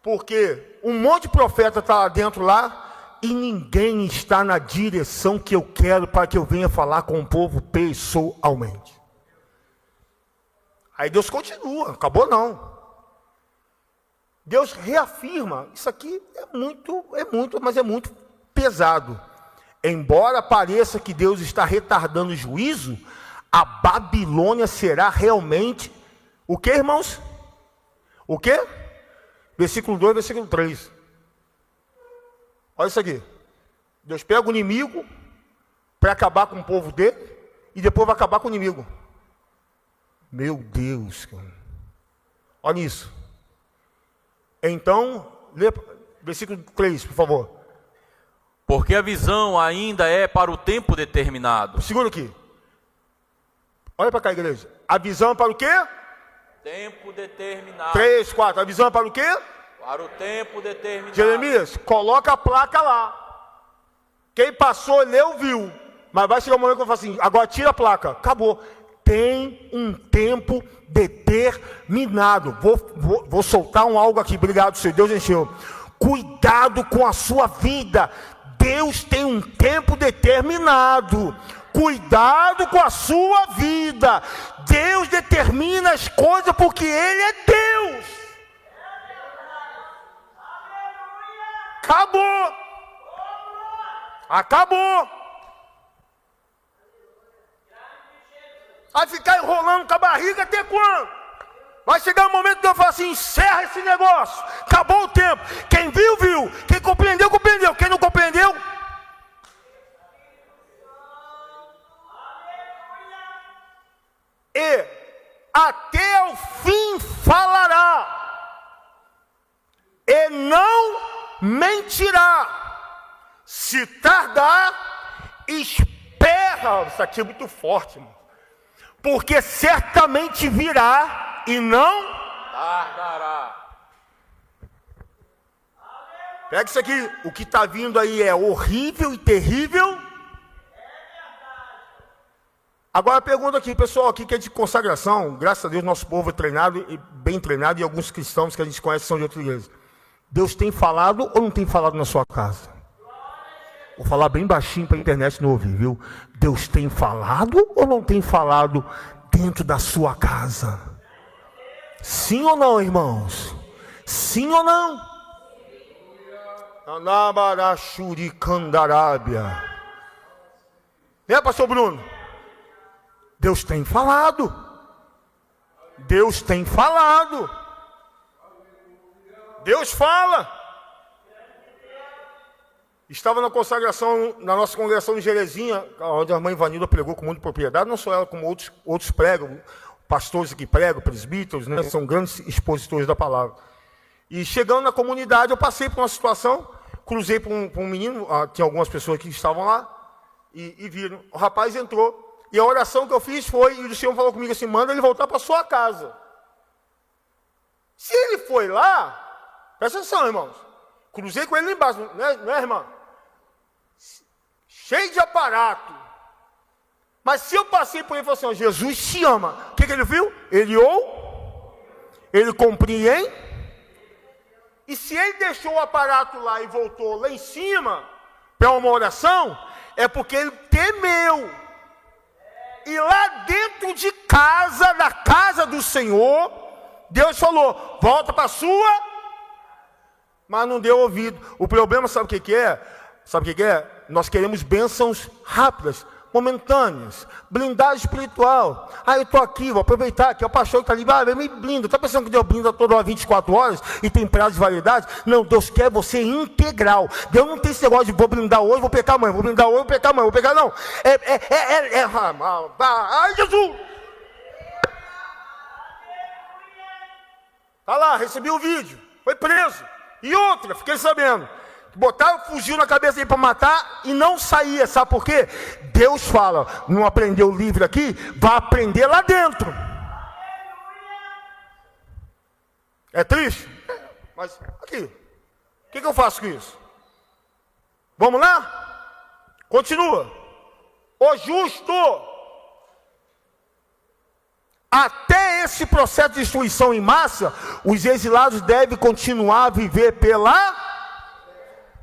Porque um monte de profeta está lá dentro lá e ninguém está na direção que eu quero para que eu venha falar com o povo pessoalmente. Aí Deus continua, acabou não. Deus reafirma, isso aqui mas é muito pesado. Embora pareça que Deus está retardando o juízo, a Babilônia será realmente, o que, irmãos? O que? Versículo 2, versículo 3. Olha isso aqui. Deus pega o inimigo para acabar com o povo dele e depois vai acabar com o inimigo. Meu Deus, cara. Olha isso. Então, lê versículo 3, por favor. Porque a visão ainda é para o tempo determinado. Segura aqui. Olha para cá, igreja. A visão é para o quê? Tempo determinado. 3, 4. A visão é para o quê? Para o tempo determinado. Jeremias, coloca a placa lá. Quem passou, leu, viu. Mas vai chegar um momento que eu falo assim, agora tira a placa. Acabou. Tem um tempo determinado. Vou soltar algo aqui. Obrigado, Senhor. Deus encheu. Cuidado com a sua vida. Deus tem um tempo determinado. Cuidado com a sua vida. Deus determina as coisas porque Ele é Deus. Acabou. Acabou. Vai ficar enrolando com a barriga até quando? Vai chegar um momento que eu falo assim, encerra esse negócio. Acabou o tempo. Quem viu, viu. Quem compreendeu, compreendeu. Quem não compreendeu, e até o fim falará, e não mentirá. Se tardar, espera. Isso aqui é muito forte, irmão. Porque certamente virá e não tardará. Pega isso aqui. O que está vindo aí é horrível e terrível. Agora pergunta aqui, pessoal, aqui que é de consagração. Graças a Deus nosso povo é treinado, e bem treinado, e alguns cristãos que a gente conhece são de outra igreja. Deus tem falado ou não tem falado na sua casa? Vou falar bem baixinho para a internet não ouvir, viu? Deus tem falado ou não tem falado dentro da sua casa? Sim ou não, irmãos? Sim ou não? Anabarachuricandarábia. Pastor Bruno? Deus tem falado. Deus tem falado. Deus fala. Estava na consagração, na nossa congregação em Jerezinha, onde a irmã Ivanilda pregou com muita propriedade, não só ela, como outros pregam, pastores que pregam, presbíteros, né, são grandes expositores da palavra. E chegando na comunidade, eu passei por uma situação, cruzei por um menino, tinha algumas pessoas que estavam lá, e viram. O rapaz entrou, e a oração que eu fiz foi, e o Senhor falou comigo assim, manda ele voltar para sua casa. Se ele foi lá, presta atenção, irmãos, cruzei com ele lá embaixo, não é, irmão? Cheio de aparato. Mas se eu passei por ele e falei assim, ó, Jesus te ama. O que ele viu? Ele compreende. E se ele deixou o aparato lá e voltou lá em cima para uma oração, é porque ele temeu. E lá dentro de casa, na casa do Senhor, Deus falou, volta para a sua, mas não deu ouvido. O problema, sabe o que é? Sabe o que é? Nós queremos bênçãos rápidas, momentâneas, blindagem espiritual. Eu estou aqui, vou aproveitar que é o pastor que está ali, me blinda. Está pensando que Deus blinda toda hora 24 horas e tem prazo de validade? Não, Deus quer você integral. Deus não tem esse negócio de vou blindar hoje, vou pecar amanhã, vou blindar hoje, vou pecar amanhã, vou pecar não. Ai, Jesus! Tá lá, recebi o vídeo, foi preso. E outra, fiquei sabendo, botaram fuzil na cabeça dele para matar e não saía, sabe por quê? Deus fala, não aprendeu o livro aqui, vai aprender lá dentro. É triste? Mas aqui, o que eu faço com isso? Vamos lá? Continua. O justo, até esse processo de destruição em massa, os exilados devem continuar a viver pela...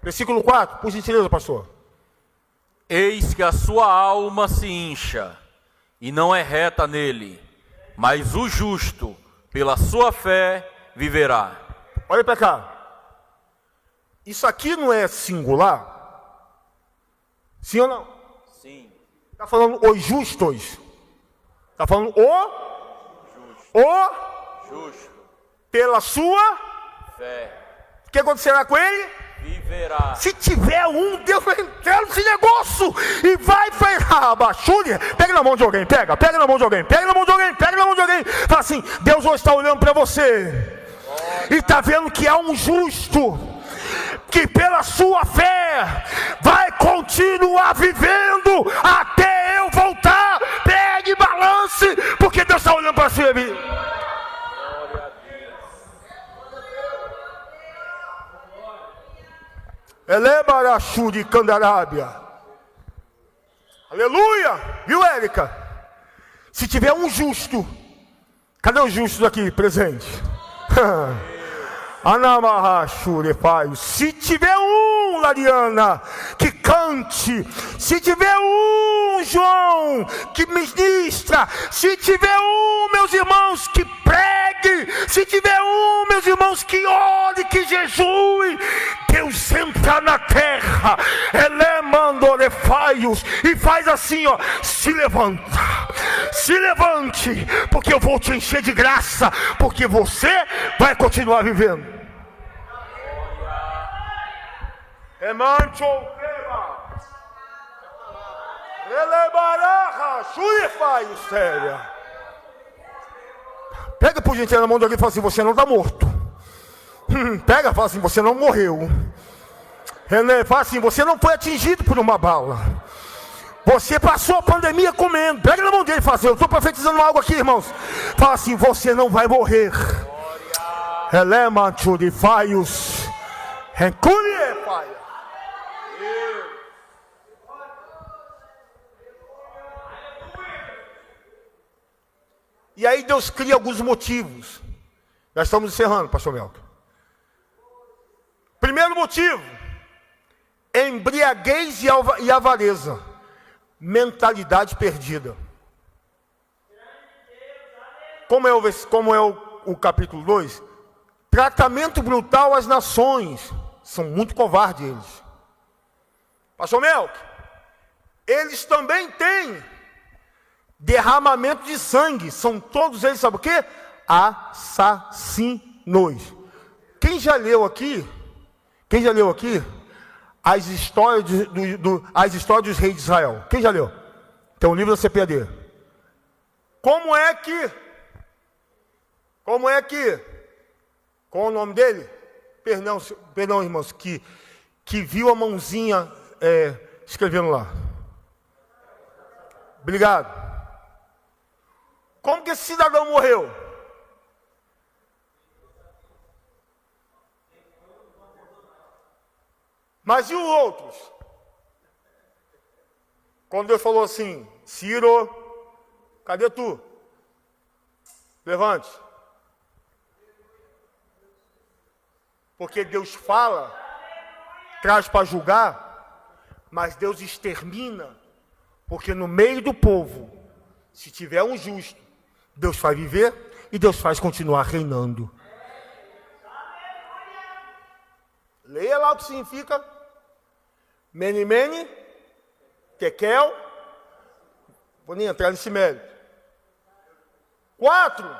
Versículo 4, por gentileza, pastor. Eis que a sua alma se incha, e não é reta nele, mas o justo, pela sua fé, viverá. Olha para cá. Isso aqui não é singular? Sim ou não? Sim. Está falando os justos. Está falando justo. Pela sua fé. O que acontecerá com ele? Viverá. Se tiver um, Deus vai entrar nesse negócio e vai abaixúria. Pega na mão de alguém, pega na mão de alguém, pega na mão de alguém, pega na mão de alguém. Fala assim, Deus hoje está olhando para você e está vendo que há um justo que pela sua fé vai continuar vivendo até eu voltar. Pegue e balance, porque Deus está olhando para você. Elebarachu de Candarábia. Aleluia! Viu, Érica? Se tiver um justo, cadê os justos aqui presentes? Anamarrachurepaio. Se tiver um, Lariana, que cante. Se tiver um, João, que ministra. Se tiver um, meus irmãos, que pregue. Se tiver um, meus irmãos, que ore, que jejue. Deus entra na terra, elemandorefaios, e faz assim, ó, se levanta, se levante, porque eu vou te encher de graça, porque você vai continuar vivendo. Pega por gentileza na mão de alguém e fala assim, você não está morto. Pega e fala assim, você não morreu. Fala assim, você não foi atingido por uma bala. Você passou a pandemia comendo. Pega na mão dele e fala assim, eu estou profetizando algo aqui, irmãos. Fala assim, você não vai morrer. E aí Deus cria alguns motivos. Nós estamos encerrando, pastor Melton. Primeiro motivo, embriaguez e avareza, mentalidade perdida. Como é o capítulo 2? Tratamento brutal às nações, são muito covardes eles. Pastor Melton, eles também têm derramamento de sangue, são todos eles, sabe o quê? Assassinos. Quem já leu aqui as histórias, as histórias dos reis de Israel? Quem já leu? Tem um livro da CPAD. Como é que, qual o nome dele? Perdão, irmãos, que viu a mãozinha escrevendo lá. Obrigado. Como que esse cidadão morreu? Mas e os outros? Quando Deus falou assim, Ciro, cadê tu? Levante. Porque Deus fala, traz para julgar, mas Deus extermina. Porque no meio do povo, se tiver um justo, Deus faz viver e Deus faz continuar reinando. Leia lá o que significa Mene, Tekel. Vou nem entrar nesse mérito. 4.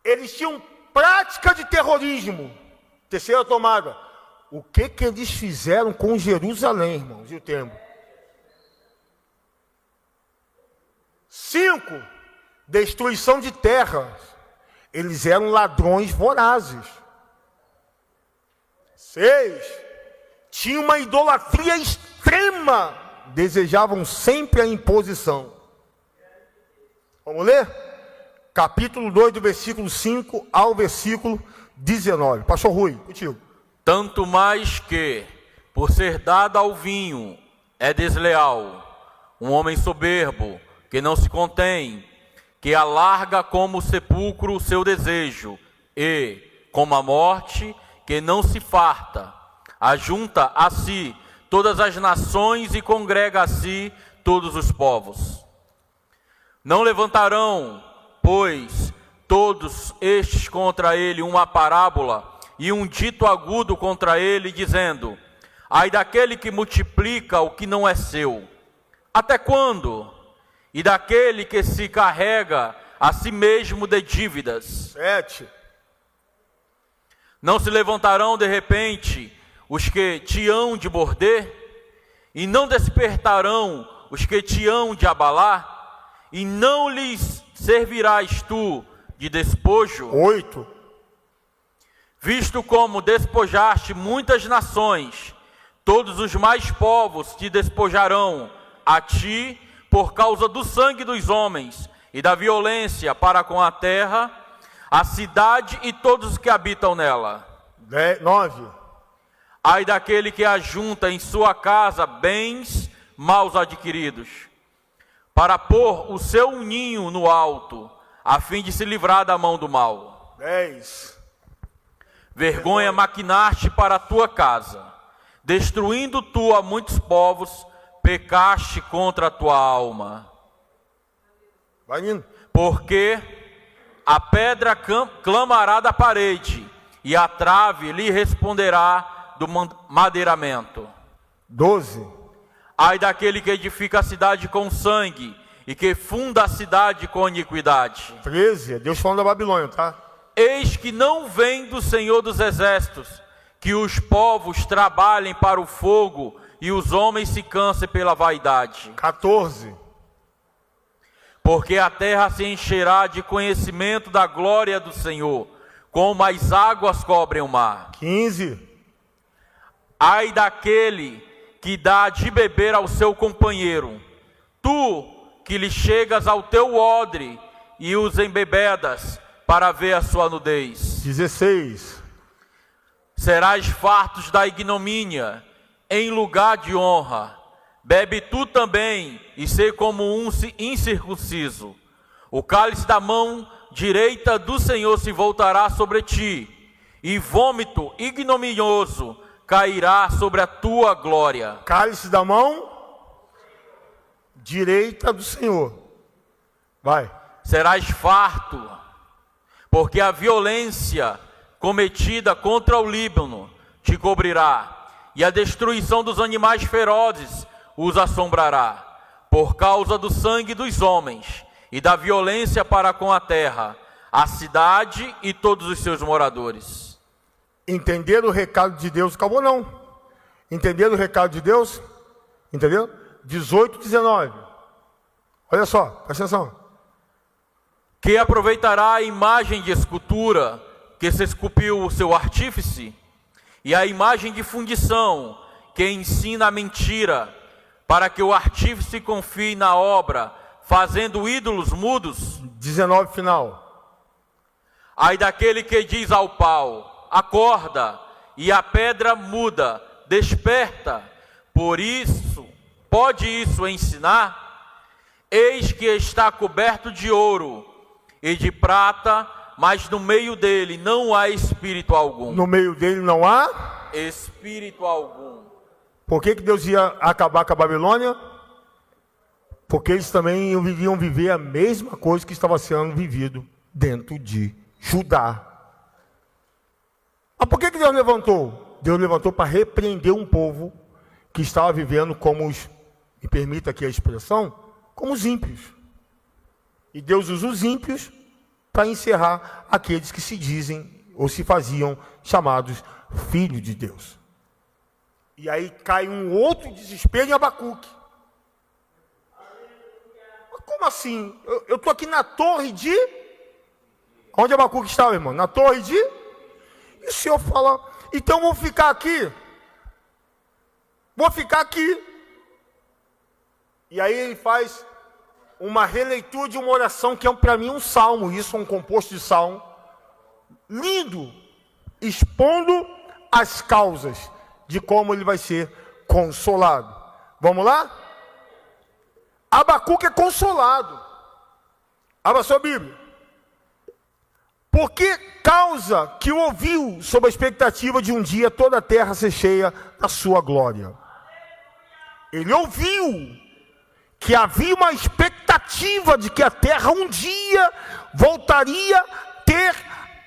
Eles tinham prática de terrorismo. Terceira tomada. O que eles fizeram com Jerusalém, irmãos, e o templo? 5. Destruição de terras. Eles eram ladrões vorazes. 6. Tinham uma idolatria extrema. Desejavam sempre a imposição. Vamos ler? Capítulo 2, do versículo 5 ao versículo 19. Pastor Rui, contigo. Tanto mais que, por ser dado ao vinho, é desleal, um homem soberbo, que não se contém, que alarga como o sepulcro o seu desejo, e, como a morte, que não se farta, ajunta a si todas as nações e congrega a si todos os povos. Não levantarão, pois, todos estes contra ele uma parábola e um dito agudo contra ele, dizendo: ai daquele que multiplica o que não é seu, até quando? E daquele que se carrega a si mesmo de dívidas. 7. Não se levantarão de repente os que te hão de morder, e não despertarão os que te hão de abalar, e não lhes servirás tu de despojo? 8. Visto como despojaste muitas nações, todos os mais povos te despojarão a ti por causa do sangue dos homens e da violência para com a terra, a cidade e todos os que habitam nela. 9. Ai daquele que ajunta em sua casa bens mal adquiridos, para pôr o seu ninho no alto, a fim de se livrar da mão do mal. 10. Vergonha maquinaste para a tua casa, destruindo tu a muitos povos, pecaste contra a tua alma. Vai indo. Porque a pedra clamará da parede, e a trave lhe responderá do madeiramento. 12. Ai daquele que edifica a cidade com sangue, e que funda a cidade com iniquidade. 13. É Deus falando da Babilônia, tá? Eis que não vem do Senhor dos Exércitos, que os povos trabalhem para o fogo, e os homens se cansem pela vaidade. 14. Porque a terra se encherá de conhecimento da glória do Senhor, como as águas cobrem o mar. 15. Ai daquele que dá de beber ao seu companheiro, tu que lhe chegas ao teu odre e os embebedas para ver a sua nudez. 16. Serás fartos da ignomínia em lugar de honra. Bebe tu também e sê como um incircunciso. O cálice da mão direita do Senhor se voltará sobre ti, e vômito ignominioso cairá sobre a tua glória. Cálice da mão direita do Senhor. Vai. Serás farto, porque a violência cometida contra o Líbano te cobrirá, e a destruição dos animais ferozes os assombrará, por causa do sangue dos homens e da violência para com a terra, a cidade e todos os seus moradores. Entenderam o recado de Deus? Acabou não. Entenderam o recado de Deus? Entendeu? 18, 19. Olha só, presta atenção. Que aproveitará a imagem de escultura que se esculpiu o seu artífice, e a imagem de fundição que ensina a mentira, para que o artífice confie na obra, fazendo ídolos mudos? 19 final. Ai daquele que diz ao pau: acorda, e a pedra muda: desperta. Por isso, pode isso ensinar? Eis que está coberto de ouro e de prata, mas no meio dele não há espírito algum. No meio dele não há espírito algum. Por que Deus ia acabar com a Babilônia? Porque eles também iam viver a mesma coisa que estava sendo vivido dentro de Judá. Mas por que Deus levantou? Deus levantou para repreender um povo que estava vivendo como os, me permita aqui a expressão, como os ímpios. E Deus usa os ímpios para encerrar aqueles que se dizem ou se faziam chamados filhos de Deus. E aí cai um outro desespero em Abacuque. Mas como assim? Eu estou aqui na torre de... Onde Abacuque estava, irmão? Na torre de... E o Senhor fala, então vou ficar aqui. Vou ficar aqui. E aí ele faz uma releitura de uma oração que é para mim um salmo. Isso é um composto de salmo. Lindo. Expondo as causas de como ele vai ser consolado. Vamos lá? Abacuque é consolado. Abra sua Bíblia. Por que causa que ouviu sob a expectativa de um dia toda a terra ser cheia da sua glória? Ele ouviu que havia uma expectativa de que a terra um dia voltaria a ter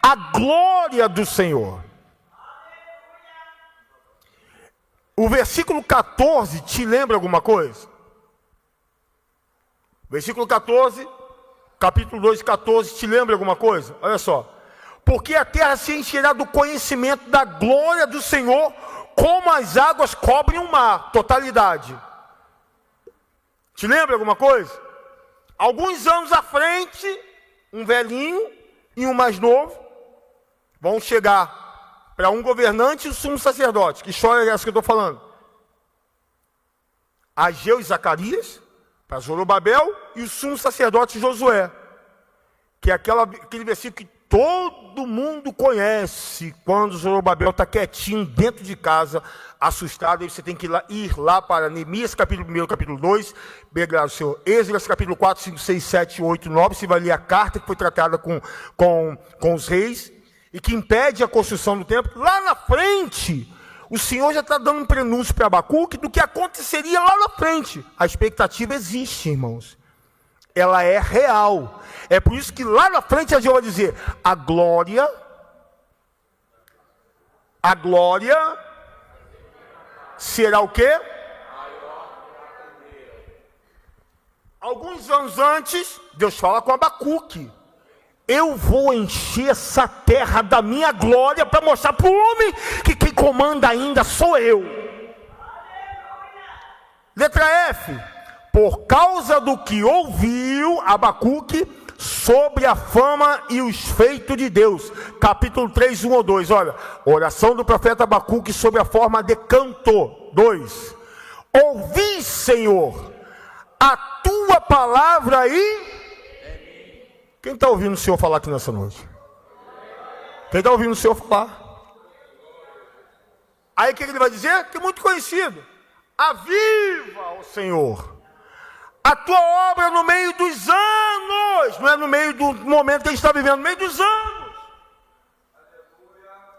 a glória do Senhor. O versículo 14 te lembra alguma coisa? Versículo 14, capítulo 2, 14, te lembra alguma coisa? Olha só. Porque a terra se encherá do conhecimento da glória do Senhor, como as águas cobrem o mar. Totalidade. Te lembra alguma coisa? Alguns anos à frente, um velhinho e um mais novo vão chegar para um governante e um sumo sacerdote. Que história é essa que eu estou falando? Ageu e Zacarias, para Zorobabel e o sumo sacerdote Josué. Que é aquele versículo que todo mundo conhece, quando Zorobabel está quietinho dentro de casa, assustado, aí você tem que ir lá para Neemias, capítulo 1, capítulo 2, obrigado, Senhor, Esdras, capítulo 4, 5, 6, 7, 8, 9, você vai ler a carta que foi tratada com os reis, e que impede a construção do templo. Lá na frente, o Senhor já está dando um prenúncio para Abacuque do que aconteceria lá na frente. A expectativa existe, irmãos. Ela é real. É por isso que lá na frente a Jeová vai dizer, a glória será o quê? Alguns anos antes, Deus fala com Abacuque, eu vou encher essa terra da minha glória para mostrar para o homem que quem comanda ainda sou eu. Letra F. Por causa do que ouviu Abacuque sobre a fama e os feitos de Deus. Capítulo 3, 1 ou 2. Olha, oração do profeta Abacuque sobre a forma de canto. 2. Ouvi, Senhor, a tua palavra e... Quem está ouvindo o Senhor falar aqui nessa noite? Quem está ouvindo o Senhor falar? Aí o que ele vai dizer? Que é muito conhecido. Aviva, ó Senhor, a tua obra no meio dos anos. Não é no meio do momento que a gente está vivendo, no meio dos anos.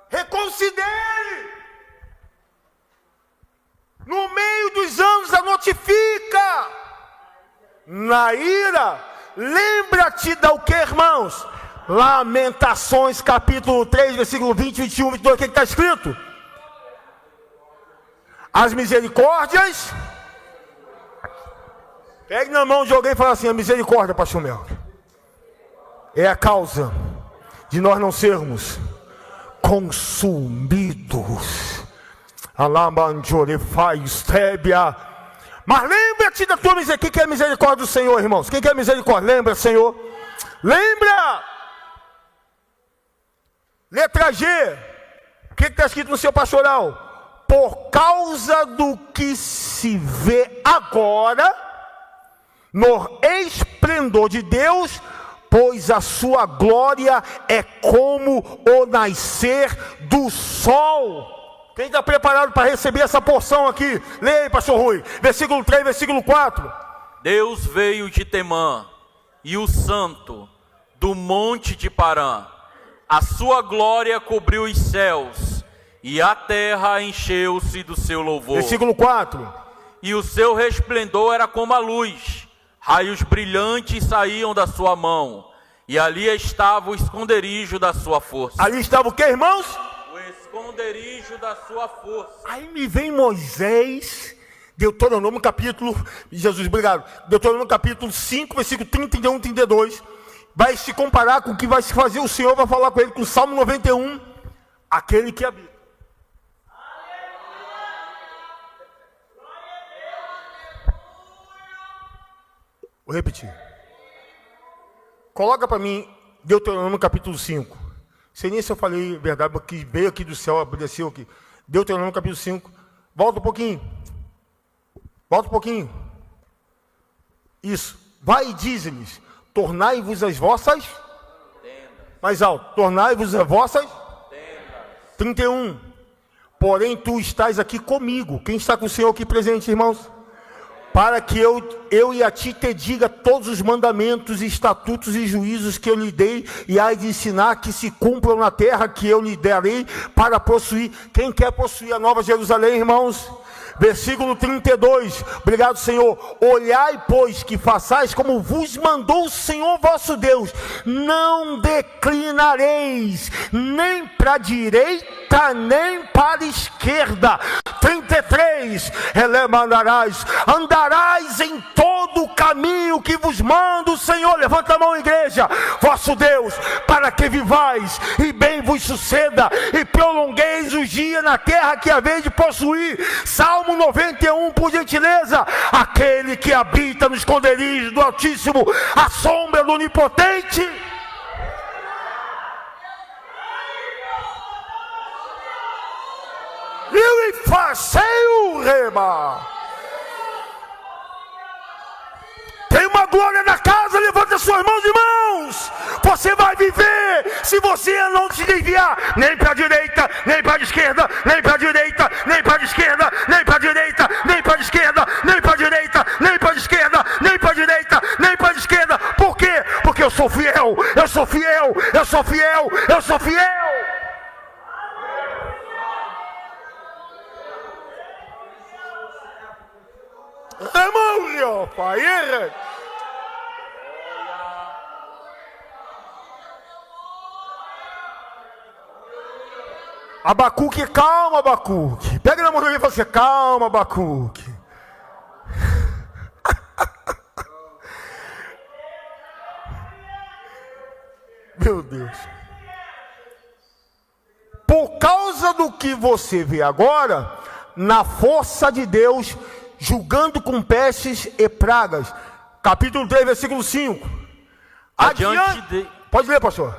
Reconsidere. No meio dos anos a notifica. Na ira, lembra-te da o que, irmãos? Lamentações, capítulo 3, versículo 20, 21, 22, o que está escrito? As misericórdias... Pegue na mão de alguém e fala assim, a misericórdia, pastor Mel, é a causa de nós não sermos consumidos. Mas lembra-te da tua misericórdia. O que é a misericórdia do Senhor, irmãos? O que é a misericórdia? Lembra, Senhor? Lembra! Letra G. O que está escrito no seu pastoral? Por causa do que se vê agora no esplendor de Deus, pois a sua glória é como o nascer do sol. Quem está preparado para receber essa porção aqui? Leia aí, pastor Rui, versículo 3, versículo 4. Deus veio de Temã, e o santo do monte de Parã. A sua glória cobriu os céus, e a terra encheu-se do seu louvor. Versículo 4. E o seu resplendor era como a luz. Raios brilhantes saíam da sua mão, e ali estava o esconderijo da sua força. Ali estava o que, irmãos? O esconderijo da sua força. Aí me vem Moisés, Deuteronômio capítulo, Jesus, obrigado, Deuteronômio capítulo 5, versículo 30, 31, 32, vai se comparar com o que vai se fazer, o Senhor vai falar com ele, com o Salmo 91, aquele que habita. Vou repetir. Coloca para mim Deuteronômio capítulo 5. Sei nem se eu falei verdade, porque veio aqui do céu, desceu aqui. Deuteronômio capítulo 5. Volta um pouquinho. Volta um pouquinho. Isso. Vai e diz-lhes: tornai-vos as vossas tendas. Mais alto. Tornai-vos as vossas tendas. 31. Porém tu estás aqui comigo. Quem está com o Senhor aqui presente, irmãos? Para que eu e a ti te diga todos os mandamentos, estatutos e juízos que eu lhe dei, e há de ensinar que se cumpram na terra que eu lhe darei para possuir. Quem quer possuir a Nova Jerusalém, irmãos? Versículo 32, obrigado, Senhor. Olhai, pois, que façais como vos mandou o Senhor vosso Deus. Não declinareis nem para a direita, nem para a esquerda. 33, andarás em todo o caminho que vos manda o Senhor. Levanta a mão, igreja, vosso Deus, para que vivais e bem vos suceda, e prolongueis os dias na terra que haveis de possuir. Salmo 91, por gentileza. Aquele que habita no esconderijo do Altíssimo, a sombra do Onipotente. E faceio rema. Tem uma glória na casa, levanta suas mãos, irmãos. Você vai viver se você não se desviar, nem para a direita, nem para a esquerda, nem para a direita, nem para a esquerda, nem para a direita, nem para a esquerda, nem para a direita, nem para a esquerda, nem para a direita, nem para a esquerda. Por quê? Porque eu sou fiel, eu sou fiel, eu sou fiel, eu sou fiel. Irmão, pai, Abacuque, calma, Abacuque. Pega na mão dele e fala assim: calma, Abacuque. Meu Deus. Por causa do que você vê agora, na força de Deus, julgando com pestes e pragas. Capítulo 3, versículo 5. Pode ler, pastor.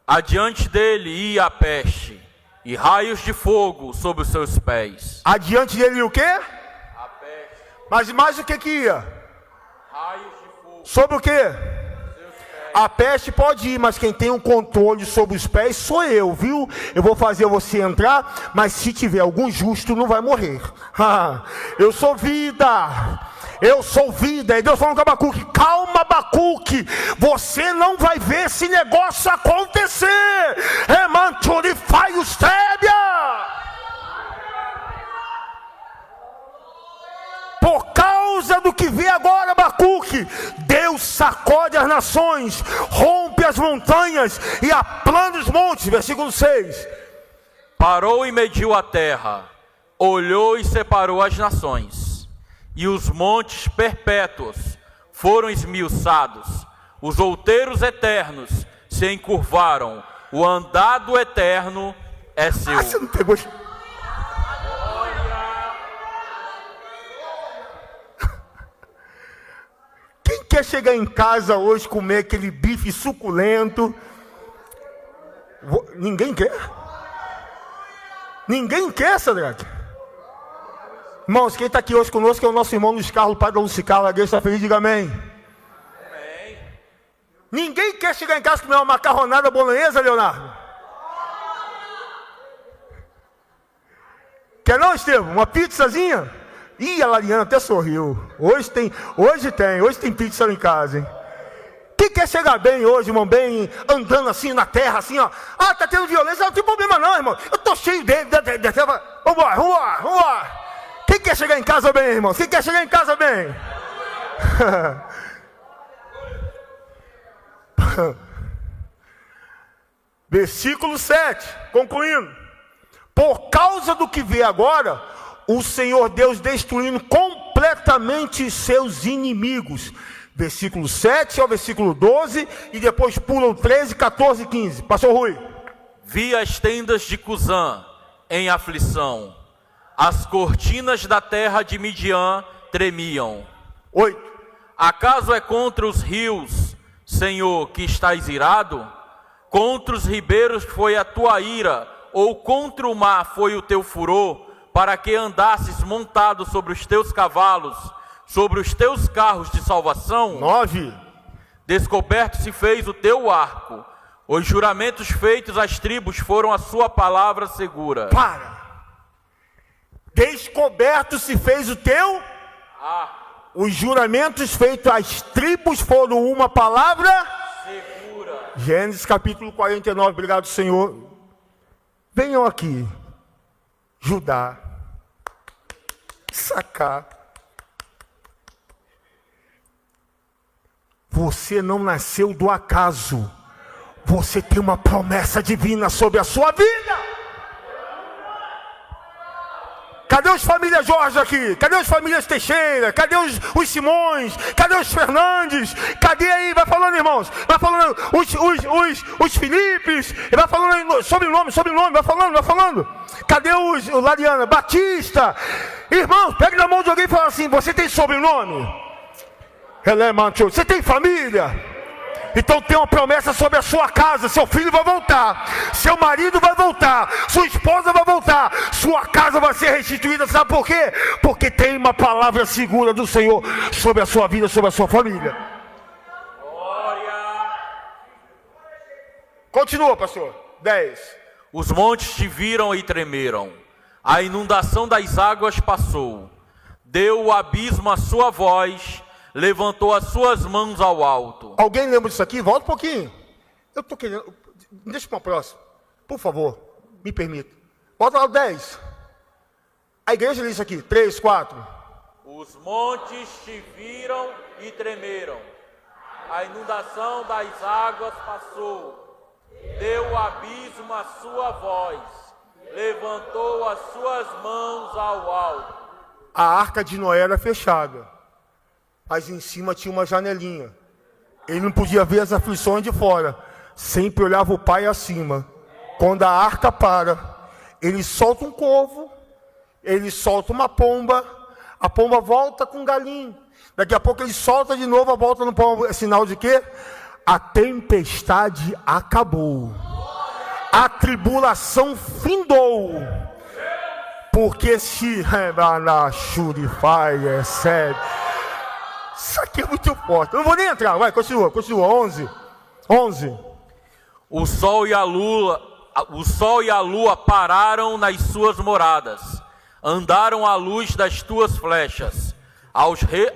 Adiante dele ia a peste, e raios de fogo sobre os seus pés. Adiante dele o quê? A peste. Mas mais o que ia? Raios de fogo. Sobre o quê? A peste pode ir, mas quem tem o controle sobre os pés sou eu, viu? Eu vou fazer você entrar, mas se tiver algum justo, não vai morrer. Eu sou vida. Eu sou vida. E Deus falando com Abacuque: calma, Abacuque, você não vai ver esse negócio acontecer. Por causa do que vê agora, Abacuque, Deus sacode as nações, rompe as montanhas e aplana os montes. Versículo 6. Parou e mediu a terra, olhou e separou as nações, e os montes perpétuos foram esmiuçados, os outeiros eternos se encurvaram, o andado eterno é seu. Você não pegou? Quem quer chegar em casa hoje comer aquele bife suculento? Ninguém quer? Ninguém quer, Sadraque? Irmãos, quem está aqui hoje conosco é o nosso irmão Luiz Carlos, pai da Luci Carlos. A igreja está feliz, diga amém. Amém. Ninguém quer chegar em casa comer uma macarronada bolonhesa, Leonardo? Quer não, Estevam? Uma pizzazinha? Ih, a Lariana até sorriu. Hoje tem pizza lá em casa, hein? Quem quer chegar bem hoje, irmão, bem, andando assim na terra, assim, ó. Ah, tá tendo violência, não tem problema não, irmão. Eu tô cheio dele. Vambora. Quem quer chegar em casa bem, irmão? Quem quer chegar em casa bem? Versículo 7, concluindo. Por causa do que vê agora, o Senhor Deus destruindo completamente seus inimigos. Versículo 7 ao versículo 12, e depois pulam 13, 14 e 15. Pastor Rui. Vi as tendas de Cusã em aflição, as cortinas da terra de Midian tremiam. 8. Acaso é contra os rios, Senhor, que estás irado? Contra os ribeiros foi a tua ira, ou contra o mar foi o teu furor, para que andasses montado sobre os teus cavalos, sobre os teus carros de salvação? 9. Descoberto se fez o teu arco, os juramentos feitos às tribos foram a sua palavra segura. Para. Descoberto se fez o teu arco. Os juramentos feitos às tribos foram uma palavra segura. Gênesis capítulo 49, obrigado, Senhor. Venham aqui, Judá, Issacar. Você não nasceu do acaso. Você tem uma promessa divina sobre a sua vida. Cadê os famílias Jorge aqui? Cadê os famílias Teixeira? Cadê os Simões? Cadê os Fernandes? Cadê aí? Vai falando, irmãos. Vai falando os Filipes. Vai falando sobrenome, vai falando. Cadê o Lariana? Batista. Irmãos, pega na mão de alguém e fala assim: você tem sobrenome? Você tem família? Então tem uma promessa sobre a sua casa. Seu filho vai voltar, seu marido vai voltar, sua esposa vai voltar, sua casa vai ser restituída. Sabe por quê? Porque tem uma palavra segura do Senhor sobre a sua vida, sobre a sua família. Glória. Continua, pastor. 10. Os montes te viram e tremeram, a inundação das águas passou, deu o abismo a sua voz, levantou as suas mãos ao alto. Alguém lembra disso aqui? Volta um pouquinho. Eu estou querendo... Deixa para o próximo. Por favor, me permita. Volta lá o 10. A igreja lê isso aqui. 3, 4. Os montes te viram e tremeram. A inundação das águas passou. Deu o abismo a sua voz. Levantou as suas mãos ao alto. A arca de Noé era fechada, mas em cima tinha uma janelinha. Ele não podia ver as aflições de fora. Sempre olhava o pai acima. Quando a arca para, ele solta um corvo, ele solta uma pomba, a pomba volta com um galinho. Daqui a pouco ele solta de novo, a volta no pombo. É sinal de quê? A tempestade acabou. A tribulação findou. Porque se sério. Isso aqui é muito forte. Eu não vou nem entrar. Vai, continua. 11. O sol e a lua pararam nas suas moradas. Andaram à luz das tuas flechas,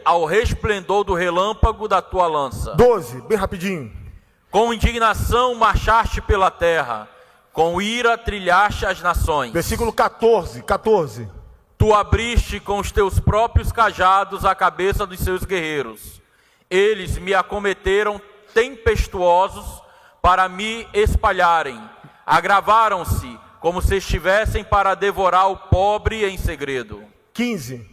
ao resplendor do relâmpago da tua lança. 12, bem rapidinho. Com indignação marchaste pela terra, com ira trilhaste as nações. Versículo 14. Tu abriste com os teus próprios cajados a cabeça dos seus guerreiros. Eles me acometeram tempestuosos para me espalharem. Agravaram-se como se estivessem para devorar o pobre em segredo. 15.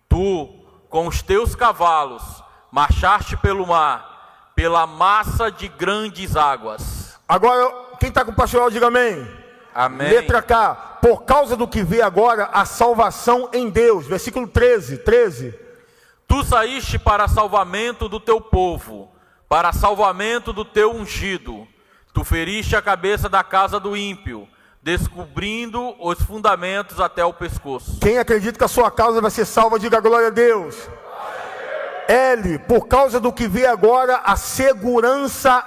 Tu, com os teus cavalos, marchaste pelo mar, pela massa de grandes águas. Agora, quem está com o pastoral, diga amém. Amém. Letra K. Por causa do que vê agora, a salvação em Deus. Versículo 13. Tu saíste para salvamento do teu povo, para salvamento do teu ungido. Tu feriste a cabeça da casa do ímpio, descobrindo os fundamentos até o pescoço. Quem acredita que a sua causa vai ser salva, diga glória a Deus. L, por causa do que vê agora, a segurança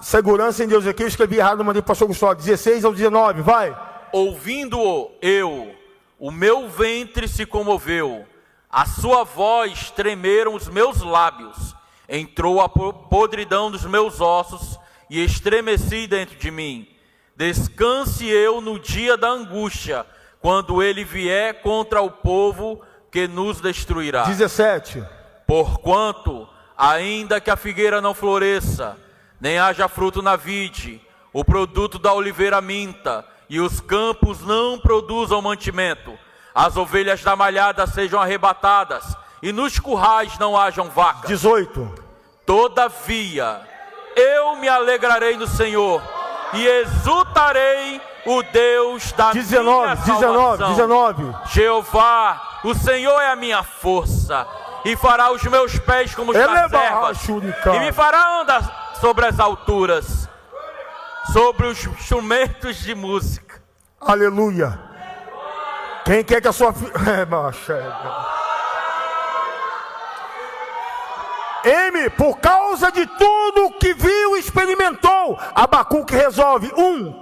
segurança em Deus. Aqui eu escrevi errado, mandei para o pastor Gustavo. 16 ao 19, vai. Ouvindo-o o meu ventre se comoveu, a sua voz tremeram os meus lábios, entrou a podridão dos meus ossos e estremeci dentro de mim. Descanse eu no dia da angústia, quando ele vier contra o povo que nos destruirá. 17. Porquanto, ainda que a figueira não floresça, nem haja fruto na vide, o produto da oliveira minta, e os campos não produzam mantimento, as ovelhas da malhada sejam arrebatadas, e nos currais não hajam vacas. 18. Todavia, eu me alegrarei no Senhor, e exultarei o Deus da minha salvação. 19. Jeová, o Senhor é a minha força, e fará os meus pés como os das ervas, e me fará andar sobre as alturas, sobre os instrumentos de música. Aleluia. Quem quer que a sua filha... por causa de tudo que viu e experimentou, Abacuque resolve: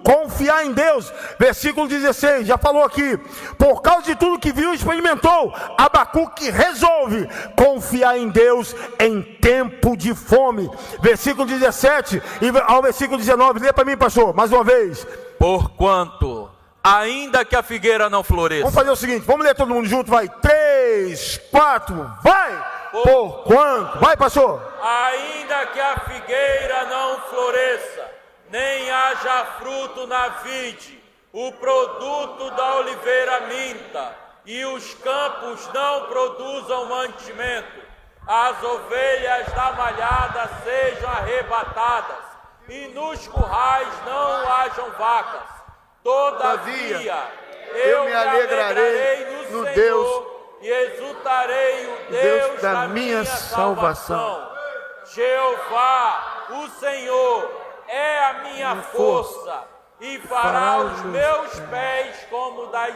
confiar em Deus. Versículo 16, já falou aqui. Por causa de tudo que viu e experimentou, Abacuque resolve confiar em Deus em tempo de fome. Versículo 17 e ao versículo 19, lê para mim, pastor, mais uma vez. Porquanto, ainda que a figueira não floresça. Vamos fazer o seguinte, vamos ler todo mundo junto, vai. 3, 4, vai! Porquanto, vai, pastor. Ainda que a figueira não floresça, nem haja fruto na vide, o produto da oliveira minta, e os campos não produzam mantimento, as ovelhas da malhada sejam arrebatadas, e nos currais não hajam vacas. Todavia, eu me alegrarei no Senhor, Deus, e exultarei o Deus da minha salvação. Jeová, o Senhor, é a minha força, e fará os meus pés como das